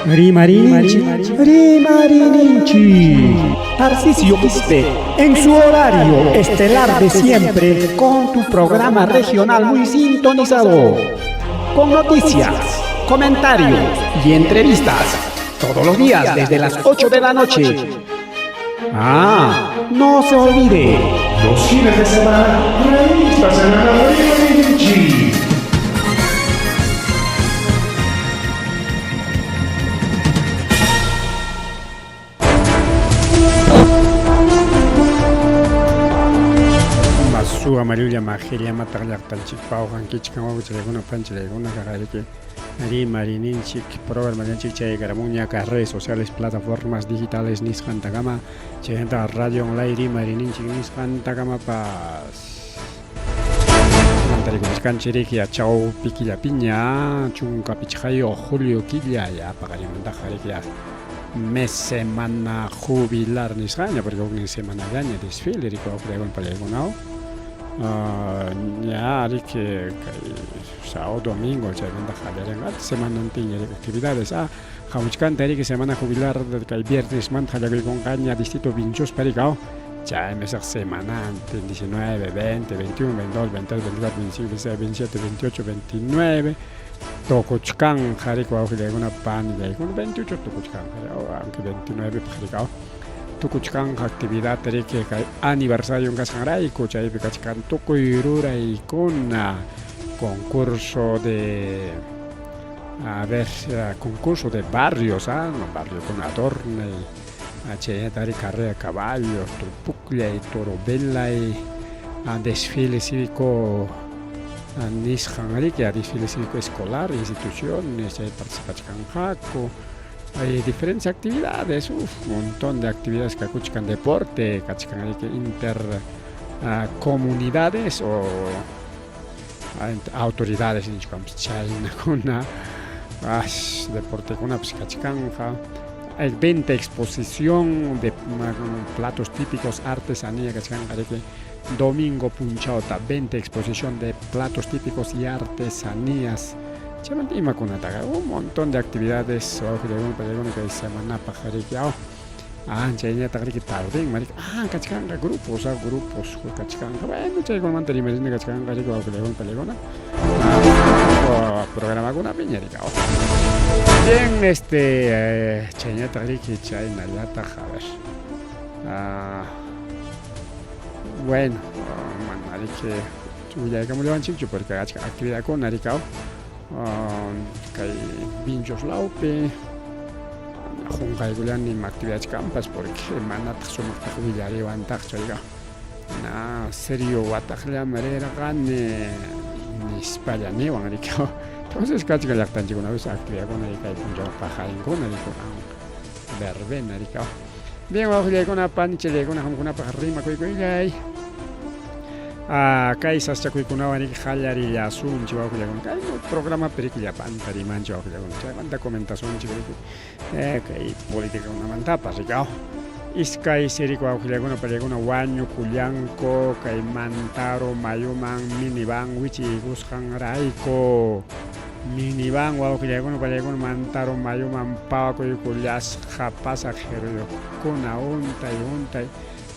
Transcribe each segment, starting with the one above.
Rimarinchi, Rimarinchi. Tarcisio Quispe, en su horario estelar de siempre, con tu programa regional muy sintonizado, con noticias, comentarios y entrevistas, todos los días desde las 8 de la noche. No se olvide, los fines de semana, revistas en la Rimarinchi. Suga Marulla Mageria Matarlactal Chipao, Hankichkamo, Cheguna Pancheleguna, Carayque, Rimarinchi, programa de Chicha y Caramuña, redes sociales, plataformas digitales, Nishan Tagama, Chegenta Radio Online, Rimarinchi, Nishan Tagama Paz. Mantaricos Cancheriquia, Chao Piquilla Piña, Chunca Pichayo, Julio Quilla, ya Pagarimanta Jariquia. Mes semana jubilar Nishaña, porque una semana gaña desfile, Rico Pregon Palegonao. Ya hari que sábado domingo ya venda jalar semana antinya actividades jamuchkan tadi que semana jubilar del viernes man jalar con caña distrito Vinchos Pericao ya en esa semana antes 19 20 21 22 23 24 25 26 27 28 29 tocochkan jari ko jalar una pan de con 28 tocochkan aunque 29 pericao Tukuchkan actividad teri que aniversario en Casangray, Cochay Picachkan Tukuirura y con concurso de concurso de barrios, barrio con adorno y tari carrera caballos, Turpuclia y Torobella y desfile cívico Nishanari, que desfile cívico escolar, instituciones, participación Jaco. Hay diferentes actividades, un montón de actividades que escuchan deporte, que inter comunidades o autoridades en China con deporte con hay 20 exposición de platos típicos, artesanía que domingo punchauta, 20 exposición de platos típicos y artesanías. Un montón de actividades que semana pajariqueado. Chayña tagrique tarde, marica. Cachcanga grupos, cachcanga. Bueno, chay con mantenimiento cachcanga rico que pelegona. Programa con una piñerica. Bien, chayña tagrique chay nalata javer. Bueno, marique. Ya que me levanto chico porque actividad con naricao. Kay Vinchos Laupe, Junkay Gulan ni actividades campas porque manat somos jubilari vantaj chayga. Serio watajla marera gane ni España ni wangarika. Entonces cachiga yaktan chico una vez actividad con narika y punjo pajarin con nariko verbe narika. Bien wajle con a panchele con a pajarima koy. Kaisas chakuy kunawani jalari ya sun chiwa kuyagon kai programa perikilla pantari mancho kuyagon chay banda comentación chiwa kai política una mantapa ricao iskai seriko kuyagon perikuna waño kulyanko kai mantaro mayuman minivan wichi gushan raiko minivan wa kuyagon perikuna mantaro mayuman pa koy kulyas japasa jero kuna untai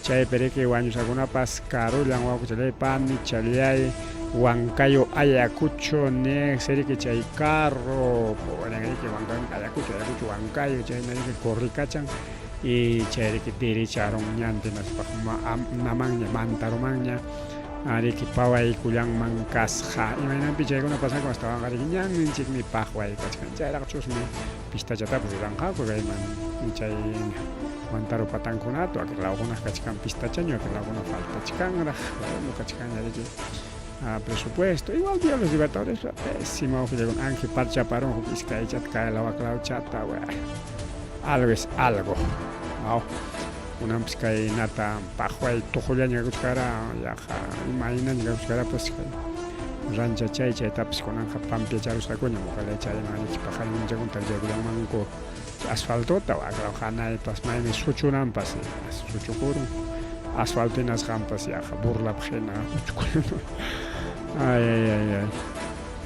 Chay pereke waño saguna pas caro lang wa kuchalay pani chalay Huancayo Ayacucho ne seri que chay carro por ahí que Ayacucho Huancayo chay nari que corricachan y chay que derecharon ñante nas pa namanya mantaromanya ari que pawai kulang mangkasha imagina pichay kuna pasa como estaba gariñan ninchik ni pahwai kachan chay rakchos mi pista chata pues ranja ko gay man chay Mantaro patankunato, aquí la algunas cachican pistachaño, aquí la alguna falta chicangra, no cachican ya presupuesto. Igual día los libertadores, pésimo, con Ángel Parcha Parón, Vizcaya Chatca, la Baclao Chata, algo es algo. Una pizcay nata, pajua y tojuliaña guscara, ya, imagina ni guscara, pues rancha chay, chay tapis con Anja Pampia Charusa Coña, Mojale Chay, Manich Pajar, un segundo al Jaguar Manco. Asfalto tawa granja pas mai suchunan pas suchukuru asfalto en las rampas ya burla pjena ay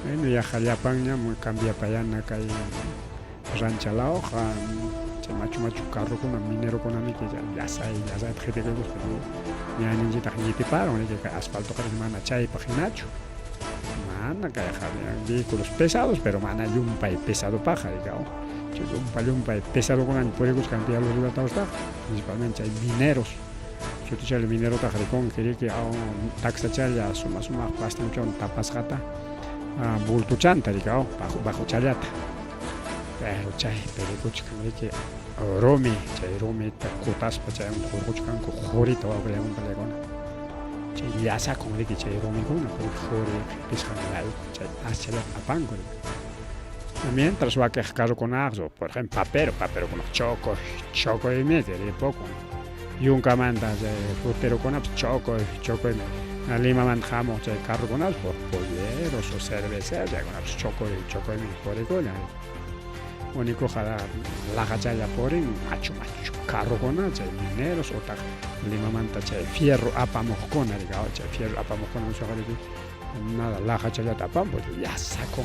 bueno ya jalapanya muy cambia payana kai ranchalao chay machu carrokuna minerokuna que yasay gente que gusta ñaninchita ñitiparon que asfalto mana chaypa hinachu mana kay vehículos pesados pero mana yumpay pesado paja digamos yumpay pesado con pueblos cantidad los resultados principalmente hay mineros yo te el minero tajaricón quería que a un taxa chaya suma bastante un tapas gata bulto chanta digamos bajo chayata pero chay pero que romi ta kutas pa chay un jorgochkan ko jorito wa bele un chay yasa con que chay romi kuna pero jori piscan la chay asela apango mientras va que caso con arzo por ejemplo papero con choco y meter de poco y un camanda de frutero con choco y lima manjamos chay carro con por polleros o cerveza ya con choco y por ecola único jada la gachaya por en macho carro con chay mineros o ta lima manta chay fierro apamos con digamos chay fierro apamos con so nada la gachaya tapan pues ya saco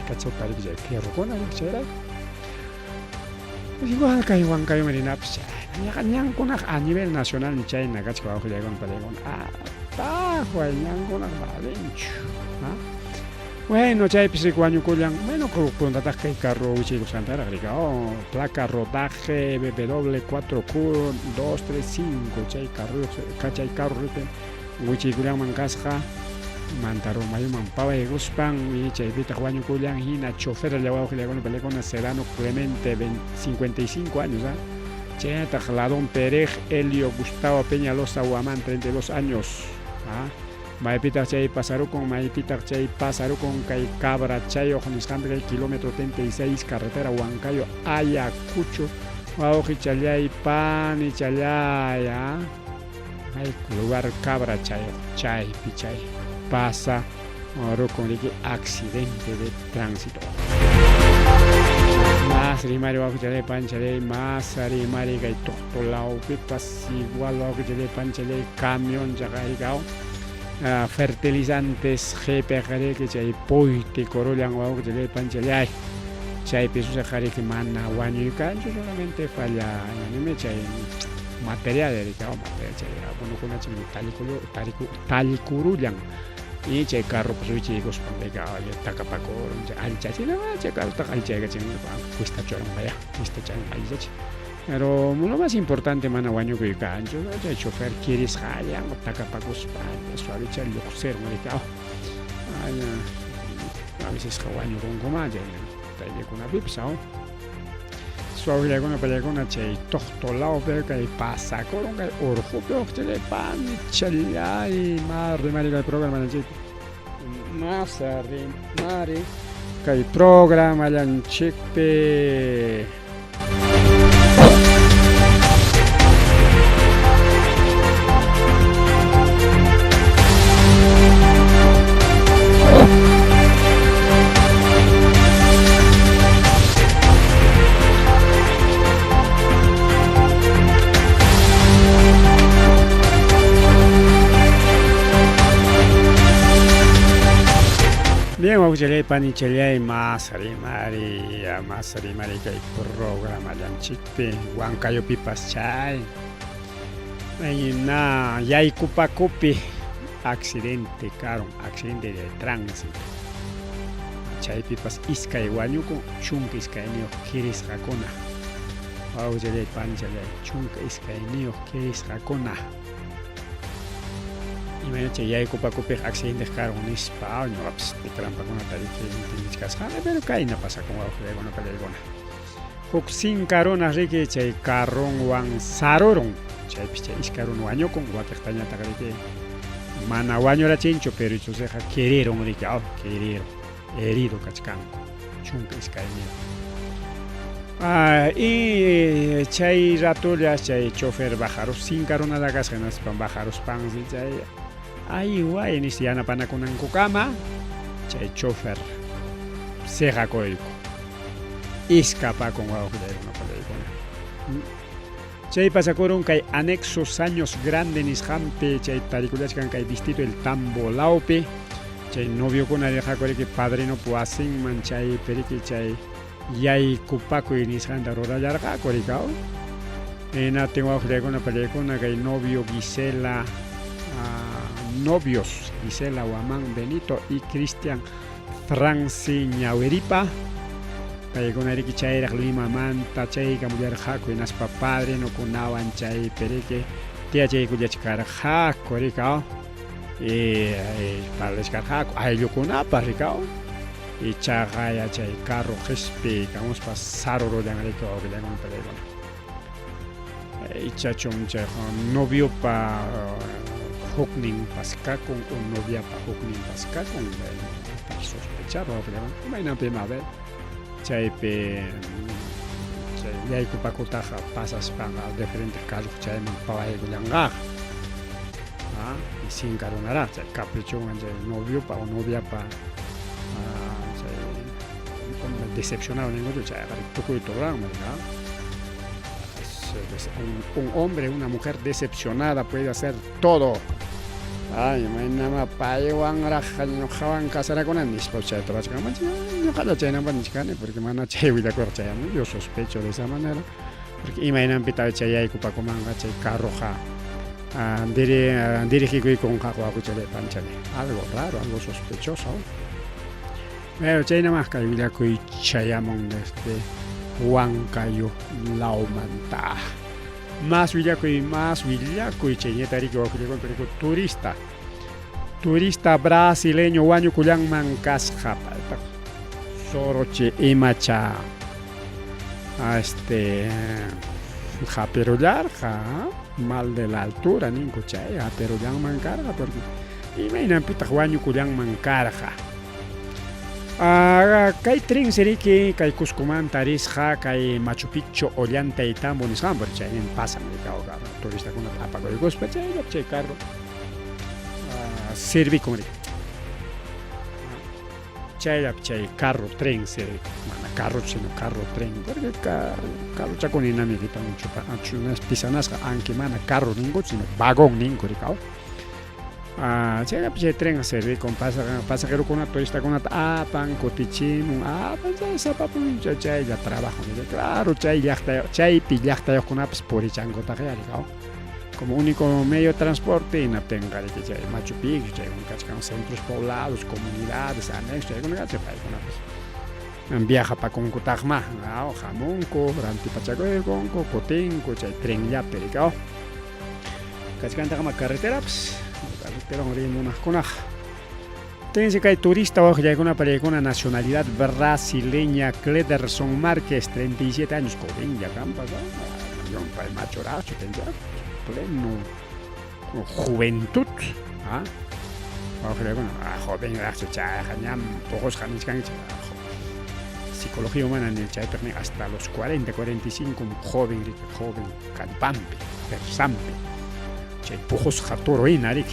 cacho para que fierro con chay pues igual que marina pues ya con a nivel nacional ni chay na gacho bajo ya con palegon ta juegan con valencho bueno, chay pisikuaño kulang, bueno, con datas que carro uchi santara agregado, placa rodaje BBW 4Q 235, chay carro rete, uchi kulang mangkasja, mantaro mayo mampava y guspan, y chay pita juaño kulang, hina chofer el llevado que le con pelecona Serrano Clemente 55 años, chay tajladón Perej Helio Gustavo Peñalosa Guamán 32 años, Maipita chay pasaro con Cay Cabra Chay Ojoniscandre kilómetro 36 carretera Huancayo Ayacucho Oji Chalay Pan y Chalay hay lugar Cabra Chay Pichay pasa ahora con el accidente de tránsito más rimario Oji Chalay Pan Chalay más rimario Gay Toctolao Pipas igual Oji Chalay Pan Chalay camión Yagaigao fertilizantes GPG que chay poite corollan o que le panchalay chay peso se jare que mana guaño y cancho solamente falla anime chay material dedicado material chay bueno con chay talicurullan y chay carro pues chicos pondega ya tacapaco ancha si no chay carro ta ancha que chay cuesta chorón vaya cuesta chay ahí pero lo más importante mana guaño que cancho el chofer quiere salir o tacapacos para suave echar el luxero maricao a veces guaño con comalle talle con una pipsa suave con una pelea con una chay tostolao pero que pasa con un orjo pero que le pan chalya y mar marica el programa del chip más mari que el programa del chip bien, vamos a leer panichelea y más arimari que hay programa de anchipe, Huancayo pipas chay. Ya hay cupacupi, accidente de tránsito. Chay pipas isca y guañuco, chunca isca y neo, kiris racona. Vamos a leer panichelea, chunca isca y neo, kiris racona. Imagínate, ya hay cupacupi accidentes caro un ispa, no va a trampa con una tarifa de cascada, pero cae no pasa como de una pelegona. Sin carona rique, chay carron wan saroron, chay picha iscaron guaño con guacastaña tagarite. Mana guaño la chincho, pero eso se deja querer un rique, herido cachcan, chunca iscañero. Y chay rato ya chay chofer bajaros sin carona la cascanas pan bajaros pan y chay. Ay, guay, ni si ana pana con un cama, chay chofer, seja coico, escapa con guau de una pareja. Chay pasa con que anexos años grandes ni jampe, chay películas que hay distinto el tambo laupe, chay novio con areja que padre no puede hacer, manchay perique chay yaykupakuy nisqanta rurallarqaku rikao. Natinwaq riykuna pariykuna kay novio Gisela, novios Gisela Huamán Benito y Cristian Franci Ñaweripa. Paykunariki chayraq Limamanta chaykamullarqaku hinaspa padrinokunawan chay pereke tiachaykullachkarqaku rikao. Parlachkarqaku ayllukunapa rikao. Y chaqaya chay carro qispi kamuspa sarurullanriku awqillankuna pariykuna. Ichachum chay noviopa huknin paskakun o noviapa huknin paskakun para sospecharlo imaynapi mabel chaypi chay yaykupakutaqa pasaspaqa diferentes casos chayman pawaykullanqa y sin karunaraq chay caprichunwan chay noviopa o noviapa chay decepcionado ninguno chayqa tukuyturaqman un hombre, una mujer decepcionada puede hacer todo. Ay, mañana paywan rajan casara con anis, por chay todas camas. No cada chay no van chicane porque mana chay vida corcha. Yo sospecho de esa manera. Porque imaginan pita chay ay kupa comanga chay carroja. Dirigir con jagua cuchale panchale. Algo raro, algo sospechoso. Pero chay nada más que vida coi chayamon desde Huancayo Laumanta. Más villacuy cheñetarico turista brasileño Wañu Cuyán Mancasja Soroche Imacha japerullar mal de la altura ninco chay japerullar mancarja porque imagina pita Wañu Cuyán Mancarja. Kay tren seriki kay Cuscumán tarisqa kay Machu Picchu ollanta itambo nisqan por chaynin pasan rikao turista kuna apakuykospa chay carro servikun rik chay carro tren seriki mana carro sino carro tren porque carro chakuninami ripan chupas pisanasqa anki mana carro ningu sino vagón ningu rikao. Chay tren servi con pasajero con una turista con una apan cotichim apan ya papun chay ya trabajo claro chay pillachta con apps por ichango tajariao como único medio de transporte en tenga que chay Machu Picchu chay un cachcan centros poblados comunidades anexos chay con gache pa con viaja pa con kutajma jamunco rantipachaco con cotinco chay tren ya pericao cachcan tagma carretera pero unas conas. Tense que hay turista o ya con una nacionalidad brasileña, Clederson Márquez, 37 años, joven ya campa, ¿no? Para el machorazo, pleno juventud, joven, pocos psicología humana en el chay hasta los 40, 45, joven, campampe, versampe, chay pujos jatoro inarik.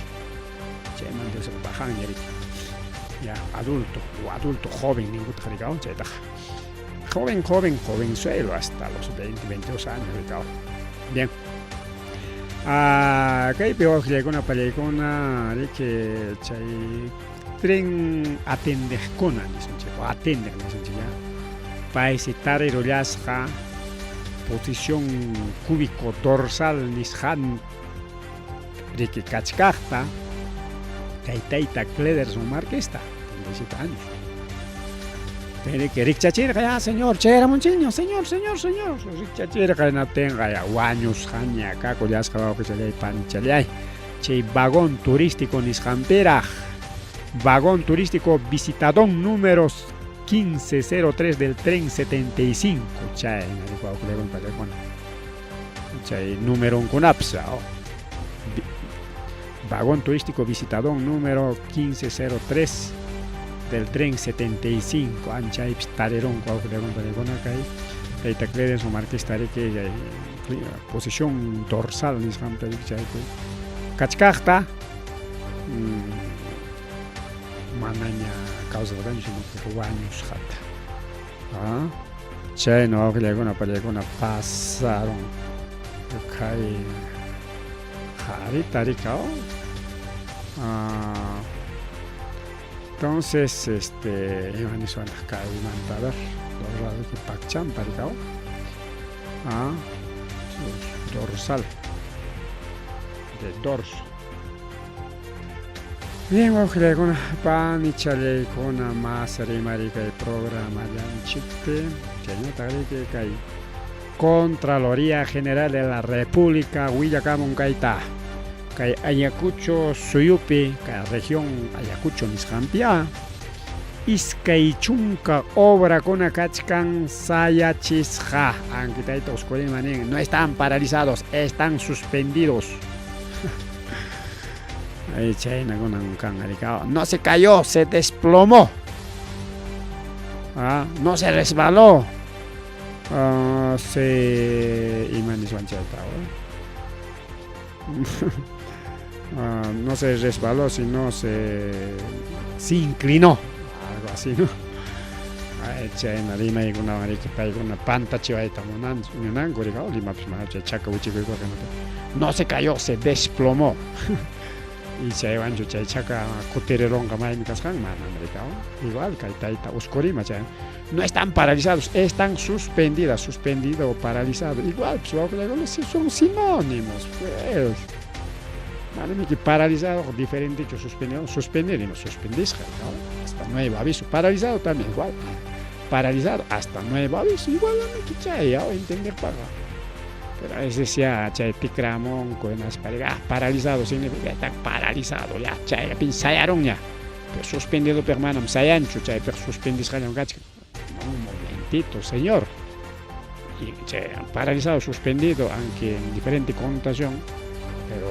Ya adulto joven ningún jaricao joven suelo hasta los 20, 22 años ricao. Bien. Kay peor llega una película que chay tren atender con atender ya país tarirollasqa posición cúbico dorsal nishan riki kachkaqta Taita Clederson Márquez 37 años. Tiene que rikchachirqa ya señor, chayramunchiño, señor. Rikchachirqa no tenga ya Wañus haña kako llasqa que chalay panchalay. Chay vagón turístico nisqampiraq. Vagón turístico visitadón número 1503 del tren 75. Chay chay número kunapsa. Vagón turístico visitadón número 1503 del tren 75 Ancha Ipstareron Taita Clederson Márquez Tareke posición dorsal nisqamta kachkaqta manaña causa daño sino que años jata chay no alguna pasaron kay jari tarikao. Entonces, Iván hizo a ver. dorsal que pacham paricao. Dorsal de dorso. Bien, ojalá con pan y chale con más marica el programa ya en chiste. Que no tarde que cae. Contraloría General de la República Huillacamón Caita. Kay Ayacucho Suyupi, kay región Ayacucho Niscampia. Iskay chunka obra con akachkan sayachisja. Ankitaita uskorimanin. No están paralizados, están suspendidos. Ahí China con un cangaricao. No se cayó, se desplomó. No se resbaló. No se resbaló, sino se inclinó. Algo así, ¿no? Chayna lima y una marica una panta chivaita no se cayó, se desplomó. Y se van chay chaca cotererón gamay mikaskan man americano igual kaitaita oscorima chay no están paralizados, están suspendidas, suspendido o paralizado igual pues son sinónimos pues que paralizado diferente que suspendido suspender y no suspendís hasta nuevo aviso, paralizado también igual paralizado hasta nuevo aviso igual a mí chay entender para. Pero a veces ya chay ticramón con las parejas paralizado significa está paralizado ya chay pensaron ya pero suspendido permanam sayancho chay pero suspendis un momentito señor y chay paralizado suspendido aunque en diferente connotación pero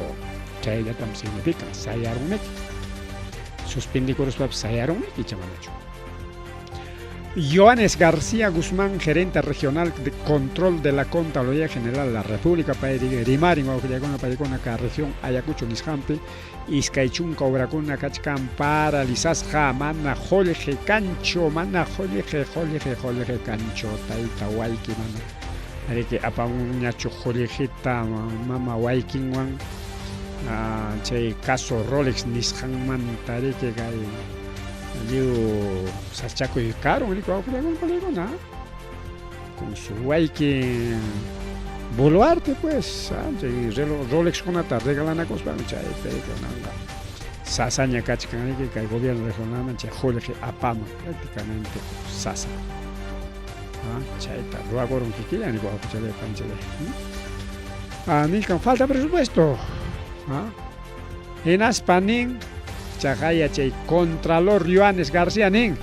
chay ya también significa sayaron me suspendido con sayaron me chamanacho. Joanes García Guzmán, gerente regional de control de la Contraloría General de la República, para rimar en la región Ayacucho Nisjampi, Iskaichunca Obracuna Cachcan paralizasja, mana joleje cancho, mana joleje cancho, taita waiki mana. Areke apamuñacho jolejita, mama waiking wan, che caso Rolex Nisjanman, tareke gai. Yo sachaco y caro, me dijo, con su guayque boluarte, pues, Rolex con ata regalan a cosas, mucha sasaña cachican que el gobierno regional mancha joleje apama prácticamente sasa. Chaita, lo hago un kikila ni guapo chale panchale. Ni con falta presupuesto. En Aspanín Chajaya Chay, Contralor Joanes García Nin,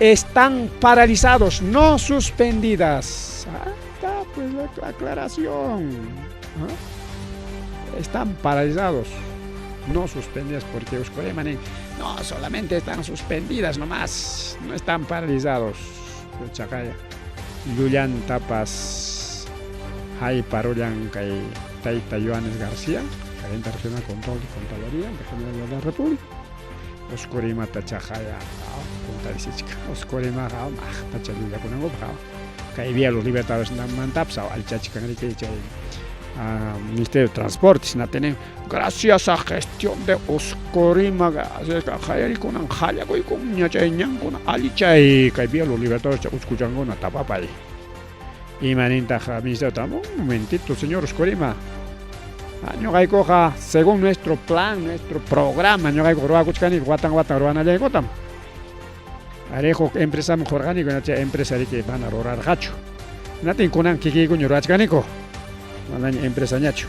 están paralizados, no suspendidas. Está pues la aclaración. Están paralizados, no suspendidas, porque los Coremanin no solamente están suspendidas nomás, no están paralizados. Chajaya, Yuyan Tapas, Hay Paroyan Kay Taita Joanes García. Gerente Regional Control y Contraloría de la República. Oscorima Tachajaya, Oscorima, Tachaluya con el Caibía los libertadores en Mantapsa, al Chachicanique, Ministerio de Transportes, gracias a gestión de Oscorima, con Anjaya, con Ñachañan, con Alichay, Caibía los libertadores, Uscuchangon, Tapapay. Y Maninta, Ministerio de Transportes, un momentito, señor Oscorima. Según nuestro plan, nuestro programa, Arejo empresa orgánico, empresa que van a rorar gacho. Natin kunan kiki kuño rachganico. Manan empresa ñacho.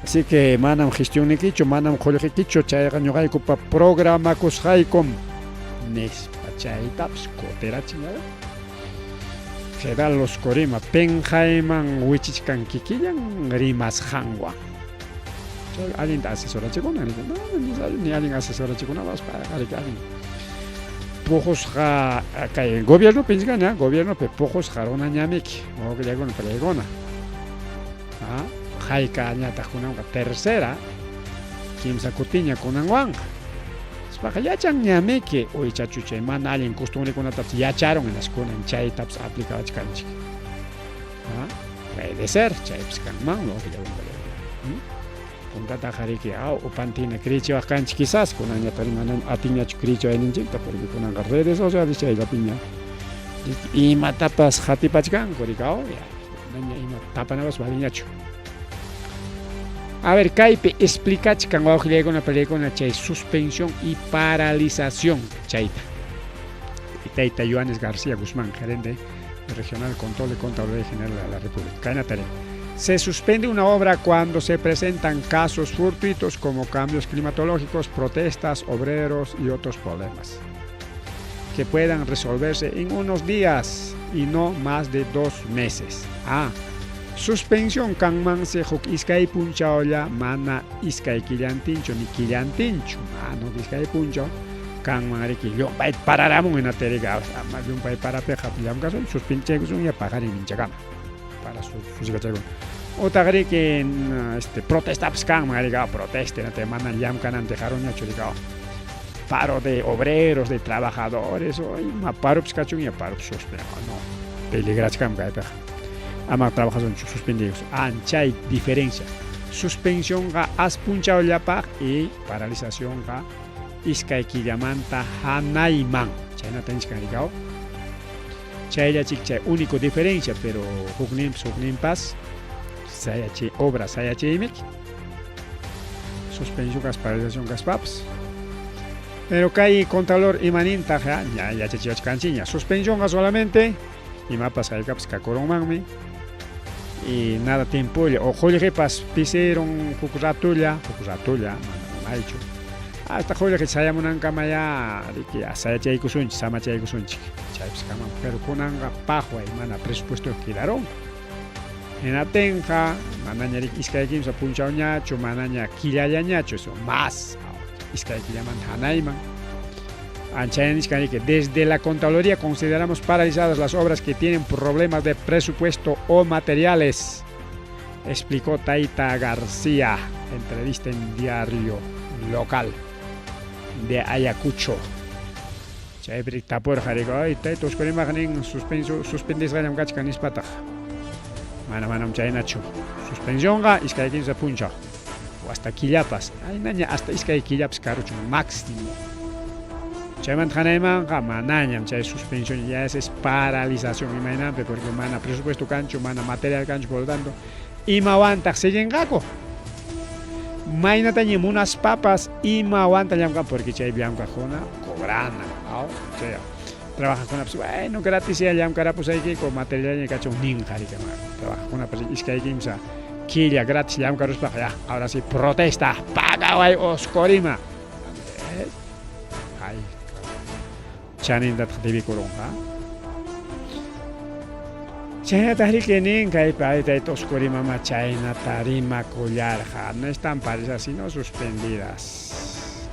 Así que manam gestión niquicho, manam colegiquicho, chaygañogaico pa programa cosjaikom. Nes pachaitaps cotera chingada. Federal los Corima, Penjaiman, Huichichcan Kikillan, Rimas Hangwa. Alguien asesora chicona, ni alguien asesora chicona, vas para alguien. Pojos ja, acá el gobierno piensa, gobierno, pe pojos jarona ñamiki, o que llegan pregona. Jaika ñata con una tercera, Kimsa Cutiña con Anguang. Yachan ñamiki, hoy chachuche, man alguien costumbre con la taps, yacharon en las con en chay taps aplicaba chicanchi. Puede ser, chay pscanman, lo que llaman. Punta jariki, o pantina cricho a canchi quizás, con aña terminan atiña cricho en injecta, porque con las redes sociales chay la piña. Ima tapas hatipachkanku rikao, ima tapanabas valiñachu. A ver, kaypi explicachkan wawqillaykuna palaykuna chay suspensión y paralización chayta. Tayta Joanes García Guzmán, gerente regional Control de Contraloría General de la República. Kainatare. Se suspende una obra cuando se presentan casos fortuitos como cambios climatológicos, protestas, obreros y otros problemas que puedan resolverse en unos días y no más de 2 meses. Suspensión kanman se huk iskay punchaolla mana iskay killantincho ni killantincho. No iskay puncho kanman ariki yompay pararamun en ateriga. Ama yompay parapeja pillamkaso suspinchekusun ya pagari minchakama para susikachagun. Otagri que protesta kanman ariga proteste na te mandan yamkanan dejaron ya churigao. Paro de obreros, de trabajadores, ma paro pskachun ya paro suspensión. No, peligrachkam kaypeja. Ama trabajadores suspendidos. Anchay diferencia. Suspensión ga aspunchao llapag y paralización ga iskay killamanta hanayman. Chayna tenchkan rigao. Chaylla chik único diferencia, pero huknimpas sayachi obra sayachimik. Suspensión gas paralización gas paps. Pero kay contralor imaninta ya chichachkanchiña. Suspensión gas solamente y mapas hay caps kakorongmanmi. Y nada tiempo o jolle pas piseron kukuratulla maicho hasta jolle que sayamunan kamaya de que asayachay kusunchi samachay kusunchi chayps kama pero kunanga pajo y mana presupuesto quedaron en atenja manaña iskay kimsa punchao ñacho manaña kilaya ñacho eso más iskay killaman hanayman que desde la Contraloría consideramos paralizadas las obras que tienen problemas de presupuesto o materiales, explicó Tayta García, entrevista en diario local de Ayacucho. Chayprik tapur jarigo, taytos con imagen suspendis ganam gachkan ispatag. Manam chaynacho. Suspensión ga iskay 15 puncha. O hasta killapas. Ay naña hasta iskay killapas carucho máximo. Chayman hanayman manañam chay suspensión ya es paralización imaynampe porque mana presupuesto cancho mana material cancho por lo tanto imawanta sillengako maynatañi unas papas imawanta llamkan porque chay biamka jona cobrana chay trabaja con bueno gratis ya llamkara pues hay que con material y cacho ninjari que trabaja con una iskay kimsa killa gratis llamkarus pa ya ahora sí protesta paga way oskorima ay chanin dat devi koronga chayna tahrikenin kay paita toskori mama chayna tarima collarja no están paralizadas sino suspendidas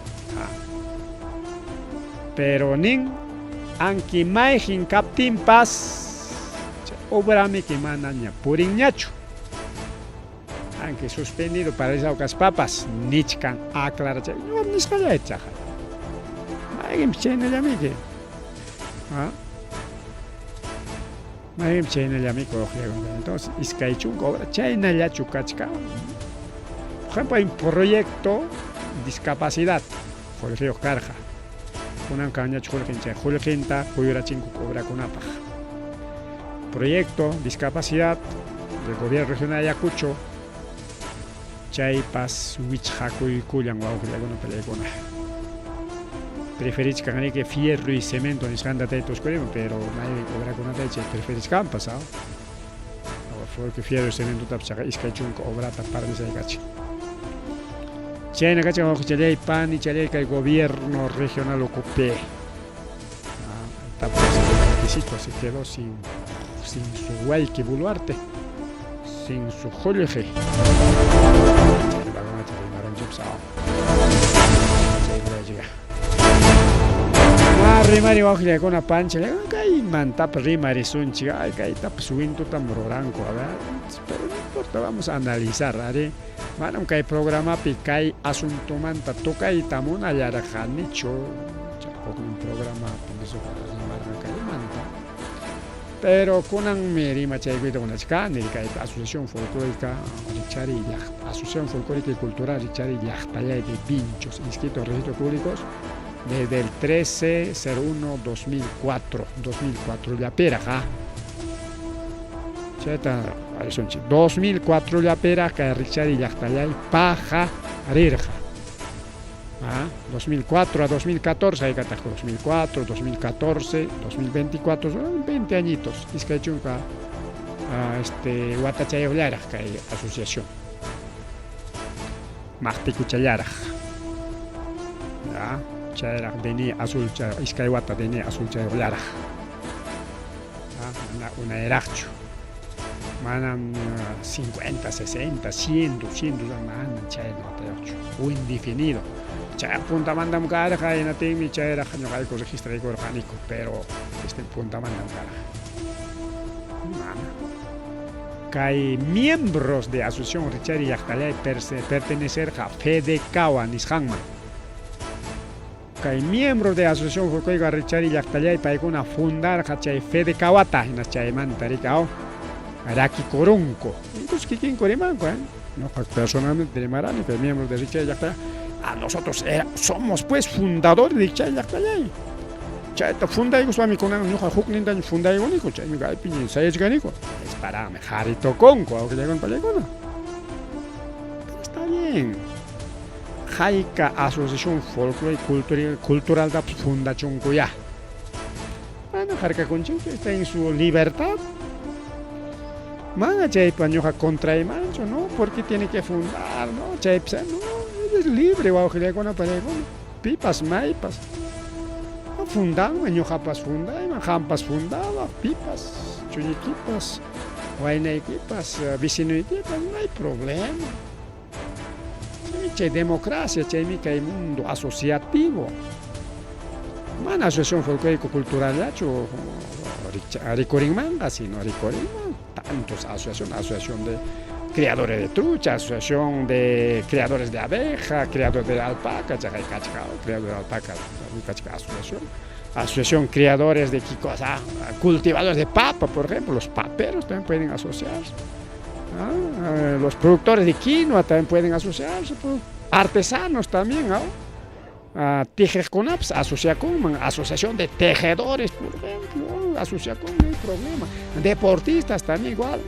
pero nin anki maijin kaptin pas obrami que manaña purinñacho aunque suspendido paralizado kas papas nichkan aclara chay no niskaya chaja maigim chayna llamike Maim chayna llamiko entonces iskaychun cobra chayna llachukachka. Por ejemplo, hay un proyecto discapacidad Jorge Carja. Kunan kañach Jorge Kuyurachinku cobra kunapaj. Proyecto discapacidad del gobierno regional de Ayacucho. Chaypas wichhakuy kuyan wawqillakuna peleykuna. Preferís que fierro y cemento en escanda taitos corremos, pero nadie cobra con una teche, preferís campas, ¿ah? Porque fierro y cemento tapchaga iskaichun obrata para desaygachi. Chayna cacha bajo chalei pan y chalei que el gobierno regional ocupé. Requisito se quedó sin su guay que buluarte, sin su joleje. Rimari wajilla con una pancha, le kay mantap rimari sunchi, ay kay tap suinto tam roranco, a ver, pero no importa, vamos a analizar, ¿vale? Manam kay programa picay asunto manta toca y tamuna yarajanicho, chapo con un programa pendiso para rimar kay manta. Pero kunan mi rima chay guido con achka, ni kay asociación folclórica Richari asociación folclórica y cultural Richari Yachtaya de Pinchos, inscritos en registros públicos. desde el 13/01/2004 yapera ja cheta 2004 yapera ka richari llaqtallay paja rirja 2004 a 2014 hay que 2004 2014 2024 20 añitos iskaychunka watachayollara kay asociación Maqtikuchallara ya chayrak deni azul chay iskay wata deni azul chayollara una eraqchu manam 50 60 100 200 manam chay notayochu o indefinido chay punta mandam kara kay natimi chayrak ñuqayku registrayku orgánico pero punta mandam kara hay miembros de asociación Richari Llaqtallay pertenecer a FEDECAWA nisqanman hay miembros de asociación Folclórica Richari Llaqtallay paykuna fundar chay FEDECAWata hinas chaymanta rikao Araki Corunco incluso kikin korimanko no personalmente de Marani pero miembros de Richari Llaqtallay nosotros somos pues fundadores de Richari Llaqtallay chayta fundayku swamikunaqa ñuqa huknintaña fundaykuniku chaymi kaypi sayachkaniku disparame jaritokonku awqillaykuna pallaykuna está bien hayka asociación folclórica culturalta fundachunkuya mana harkakunchik está en su libertad mana chaypa ñuqa contraymanchu no porque tiene que fundar no chaypa no eres libre awqillaykuna pallaykuna pipas maypas fundaban, ñuqapas fundaban, hampas fundaba, pipas, chulliquipas, waynayquipas, vicinuyquipas, no hay problema. Chay democracia, chaymi kay mundo asociativo. Mana asociación folclórico cultural yachu rikurinmanga, sino rikurinman tantos asociación de criadores de trucha, asociación de criadores de abeja, criadores de alpaca, criadores de alpaca, asociación criadores de cultivadores de papa, por ejemplo, los paperos también pueden asociarse, los productores de quinoa también pueden asociarse, artesanos también, Tijeconaps, asociación de tejedores, por ejemplo, asociación, no hay problema, deportistas también igual.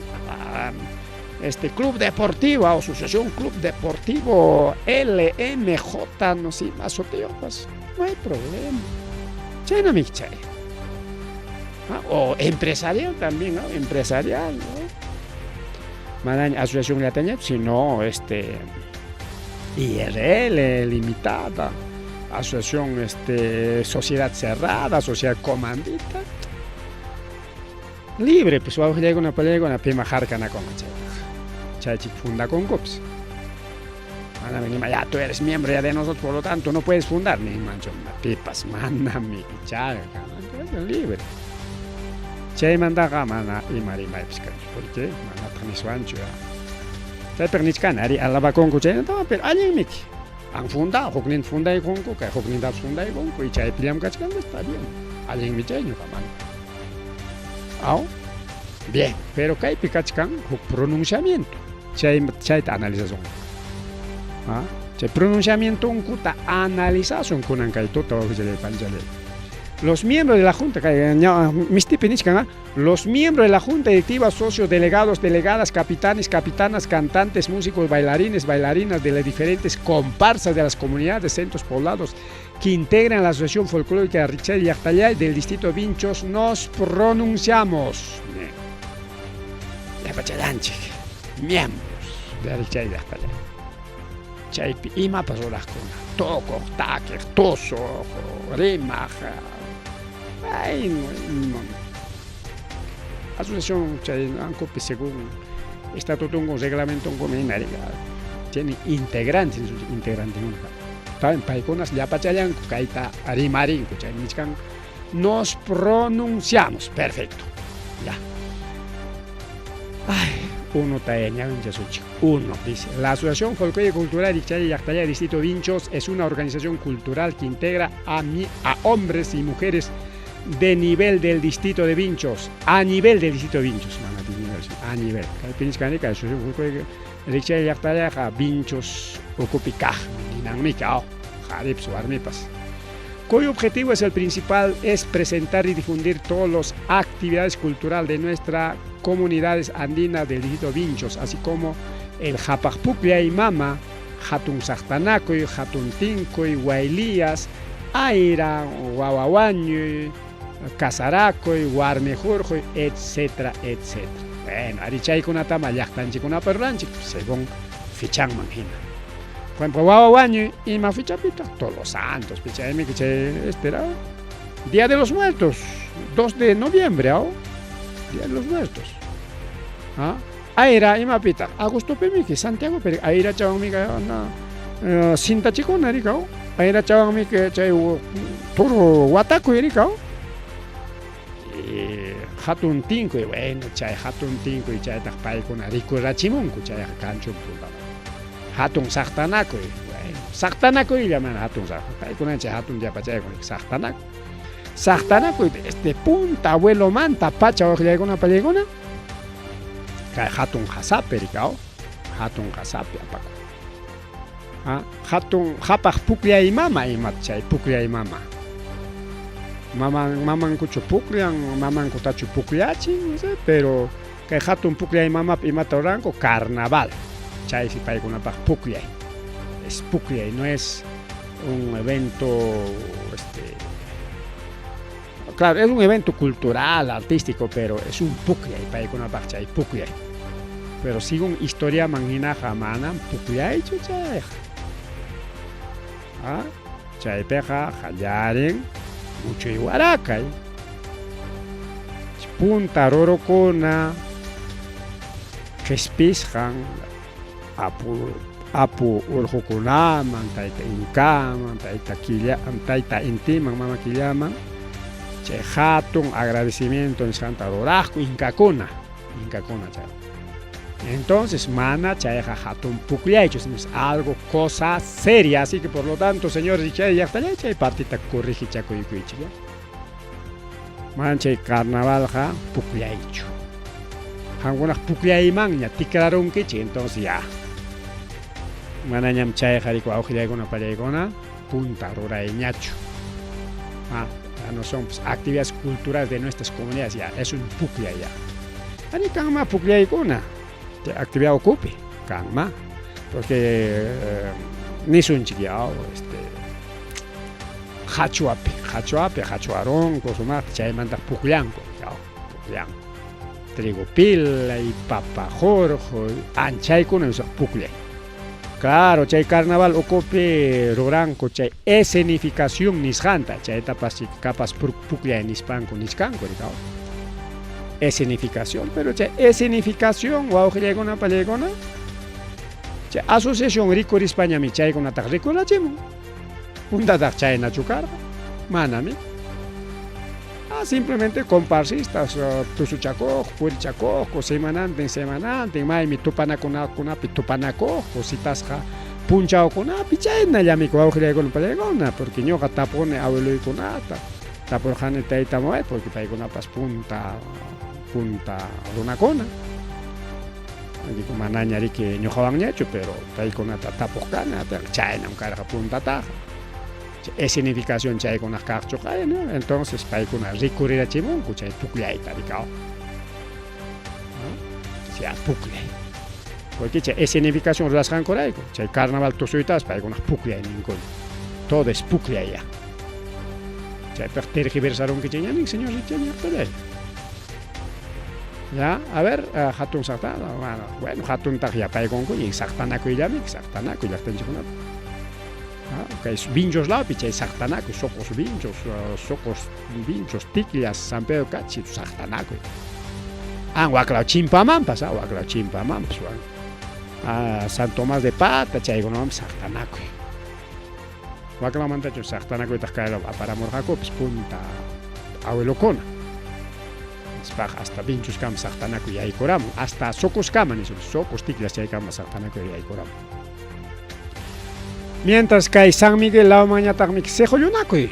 Club deportivo, asociación club deportivo LMJ, no sé, más pues, no hay problema. Chay no me chay. O empresarial también, ¿no? Empresarial, ¿no? Madaña asociación lataña, sino IRL limitada, asociación sociedad cerrada, sociedad comandita. Libre, pues vamos a llegar a una pelea con la prima jarcana con chay. Chaychik funda con COPS. Ya tú eres miembro ya de nosotros, por lo tanto no puedes fundar. Mi mancho, pipas, manda mi chaga, libre. Chay manda gamana y marima epscan. ¿Por qué? Manda perniswancho. Chay perniscan, ari alaba con chay, no, pero alguien me han fundado, Joklin funda y conco, que Joklin da funda y conco, y chay piliam cachcan, está bien. Alguien me chay, no, gamana. Bien, pero kay pikachkan pronunciamiento. Chay analización. Chay pronunciamiento unkuta analización kunan kay tota panjale. Los miembros de la Junta, los miembros de la Junta Directiva, socios, delegados, delegadas, capitanes, capitanas, cantantes, músicos, bailarines, bailarinas de las diferentes comparsas de las comunidades de centros poblados que integran la Asociación Folclórica Richari Llaqtallay del Distrito Vinchos, nos pronunciamos. Miembros de Richari Llaqtallay. Chaypi ima pasorajkuna, toko, taker, toso, rimaja. Ay, no. Asociación chay ancopi según estatuto con reglamento con tiene integrantes nunca. También paiconas ya pachayan kaita arimarin chay michkan. Nos pronunciamos, perfecto. Ya. Ay, uno taeña uno dice, la Asociación Folclórica Cultural Richari Llaqtallay Distrito Vinchos es una organización cultural que integra a hombres y mujeres de nivel del distrito de Vinchos, a nivel del distrito de Vinchos, a nivel. La Asociación Folclórica Richari Llaqtallay Vinchos Ocupicaj, Dinamicao, Jarip Suarmipas. cuyo objetivo es el principal, es presentar y difundir todas las actividades culturales de nuestras comunidades andinas del distrito Vinchos, así como el Japajpuclia y Mama, Hatun Sahtanakoy, Hatun Tinkoy, Guaylías, Aira, Guaguaguaño, Casarakoy, Guarmejurjoy, etcétera, etcétera. Bueno, Arichaykunata, Mayachtanchikuna Perranchik, según Fichang Manjina. Por ejemplo, Guaguaguaño y Mafichapita, todos los santos, Pichaymi, que espera. Día de los Muertos, 2 de noviembre, ¿no? Día de los Muertos. ¿Ah? Aira y Mapita, Augusto Pemique, Santiago, pero Aira Chavamica, Sinta Chicona, Ericao. Aira Chavamica, Toro Huataco, Ericao. Hatun Tinko, bueno, Chay Hatun Tinko y Chay Tapaycona, Rico Rachimunco, Chay Cancho, Hatun Sahtanaco, bueno, Sahtanaco y llaman Hatun Sahtanaco, Chay Hatun Yapachay con Sahtanaco. Sahtanaco, este punta, abuelo manta, pacha, ojalá con una palegona. Hatun Hasape, Ricao, Hatun Hasape, apaco. Hatun Japaj Puclia y Mama, y Matchay, Puclia y Mama. Maman kucho Puclian, maman kutachu Pucliachi, no sé, pero que Hatun Puclia y Mama y Matoranco, carnaval. Chay si pay con una Puclia. Es Puclia, no es un evento, claro, es un evento cultural, artístico, pero es un Puclia y pay con una Chay Puclia. Pero según historia manjina jamanan Puclia y chuchay. Chay peja, Jayaren. Mucho iguaracay, punta rorocona, kespisjan, apu urjukunaman, taita inkaman, taita intiman, mama killaman, che hatun agradecimiento en Santa Rorasco, incacona chay. Entonces, mana chayeja hatun pucliaichos, es algo, cosa seria, así que por lo tanto, señores, ya está chay partita corrigi chaco y cuichi, manche carnaval ja pucliaicho. Algunas pucliaiman ya tikraron kichi, entonces ya. Mananyam chayeja rico aujilegona palegona, punta roraiñacho. No son pues, actividades culturales de nuestras comunidades, ya, es un puclia ya. Ani kama pucliaicona. Actividad ocupe, calma, porque ni son chiquiao, hachuarón, cosumar, chay manda puclianco, trigo pila y papa jorjo, anchay con esos pucle. Claro, chay carnaval ocupe roranco, chay escenificación nisjanta, chay tapas capas puclia en hispanco niscanco, escenificación, pero escenificación, wow, llegona palegona. Asociación Rico España mi chay con atak rico la chimo. Un dadak chay na chucar, manami. Simplemente comparsistas, tusuchaco, purichaco, semanante, mai mi tupanacona, pitupanaco, citasja, punchao con apichay na yami wow, llegona palegona, porque yo tapone abuelo y conata. Tapojane taita moe, porque paigona pas punta runacona. Digo manañari que no jodan hecho, pero paigona tapocana, chayna un carga punta taja. Escenificación chay con las carcho ¿no? Entonces paigona recurrir a chimón, chay pucliaita dicao. Ya pucliai. Porque chay escenificación rasgan coraico, chay carnaval tosuitas paigona pucliai ningún. Todo es pucliai ya. Chay tergiversaron que chay señor chay. Ya, a ver, hatun sartana, bueno, hatun tajia paigonco y sartanaco y llame, sartanaco y la tengo con que es vinchos la picha y sartanaco, socos vinchos, tiquias, San Pedro Cachi, sartanaco. Guaclao chimpamampas, guaclao chimpamampas, San Tomás de Pata, chaygonam sartanaco. Guaclao mantacho sartanaco y tajcaelo para morjaco, pues punta abuelocona. Hasta vinchos cam sartanaco y aycoram, hasta socos caman, socos ticlas y aycam sartanaco y aycoram. Mientras que San Miguel la mañana también se joyonaco y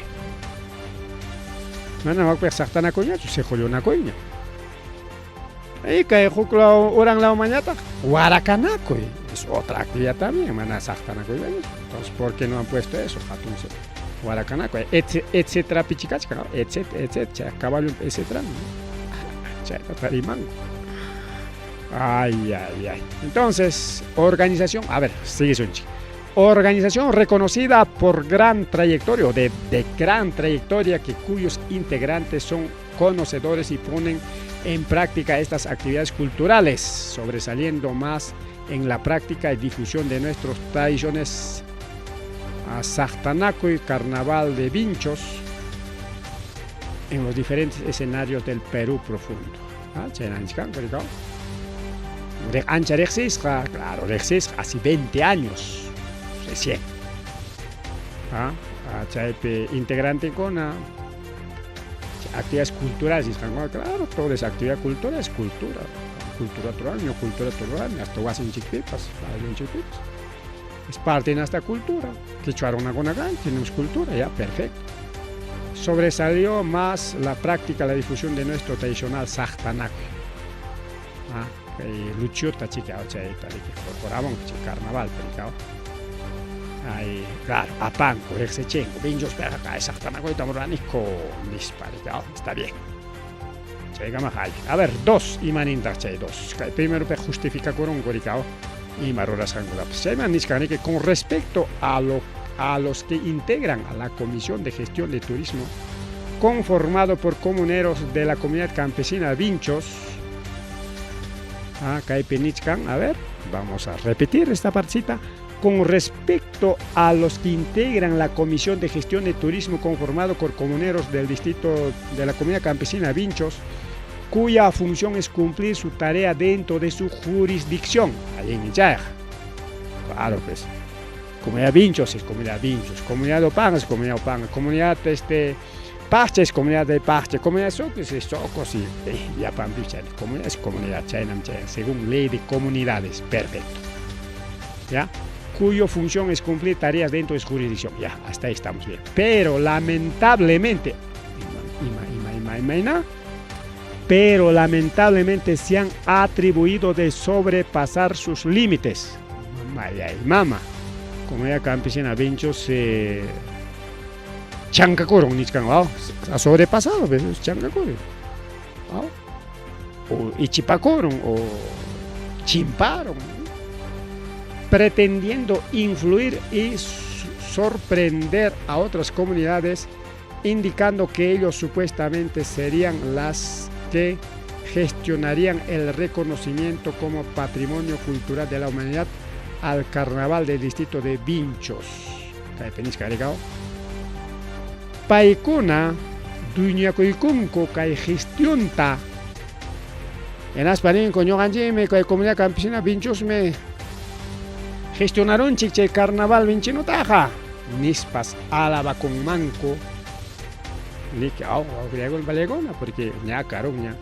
mana va a sartanaco ya, se joyonaco y ahí que juclo orang la mañana es otra actividad también, mana sartanaco y entonces ¿por qué no han puesto eso? Guaracanaco, etcétera, pichicacha, etcétera, caballo, etcétera. Tarimango. Ay. Entonces, organización, a ver, sigue Sunchi. Organización reconocida por gran trayectoria, de gran trayectoria, cuyos integrantes son conocedores y ponen en práctica estas actividades culturales, sobresaliendo más en la práctica y difusión de nuestras tradiciones a Sahtanaco y Carnaval de Vinchos en los diferentes escenarios del Perú profundo. Claro, hace 20 años recién. Integrante con actividades culturales, claro, toda esa actividad cultural es cultura toral, hasta Huasin Chiquipipas, es parte de nuestra cultura, que chuaron con acá, tenemos cultura, ya, perfecto. Sobresalió más la práctica, la difusión de nuestro tradicional Sahtanaco. Luchiota chica, que incorporaban carnaval, claro, apanco, rexechengo, vinjos, pero acá es Sahtanaco y tamoranico, está bien. A ver, dos imanintas, dos. Primero justifica con un goricao y maroras angulares. Que con respecto a los que integran a la Comisión de Gestión de Turismo, conformado por comuneros de la comunidad campesina Vinchos, a ver, vamos a repetir esta partecita. Con respecto a los que integran la Comisión de Gestión de Turismo conformado por comuneros del distrito de la comunidad campesina Vinchos, cuya función es cumplir su tarea dentro de su jurisdicción, ahí en Ichaya. Claro, pues, comunidad Vinchos es comunidad Vinchos, comunidad Opanga es comunidad Opanga, comunidad Pache es comunidad de Pache, comunidad Socos es Socos y Yapampicha, comunidad es comunidad Chaynam, según ley de comunidades, perfecto. ¿Ya? Cuya función es cumplir tareas dentro de su jurisdicción. Ya, hasta ahí estamos bien. Pero lamentablemente, se han atribuido de sobrepasar sus límites. Mama, como ya campesina Vinchos chancacoron, ha sobrepasado, ¿ves? Chancacoron. O ichipacoron, o chimparon, pretendiendo influir y sorprender a otras comunidades, indicando que ellos supuestamente serían las que gestionarían el reconocimiento como patrimonio cultural de la humanidad al carnaval del distrito de Vinchos. Paikuna, duñacoicunco, kai gestionta. En Aspanín, coño ganjime, kai comunidad campesina Vinchos me gestionaron chiche carnaval vinchino taja. Nispas álava con manco. Ni que griego el valegona, porque ya carón ya.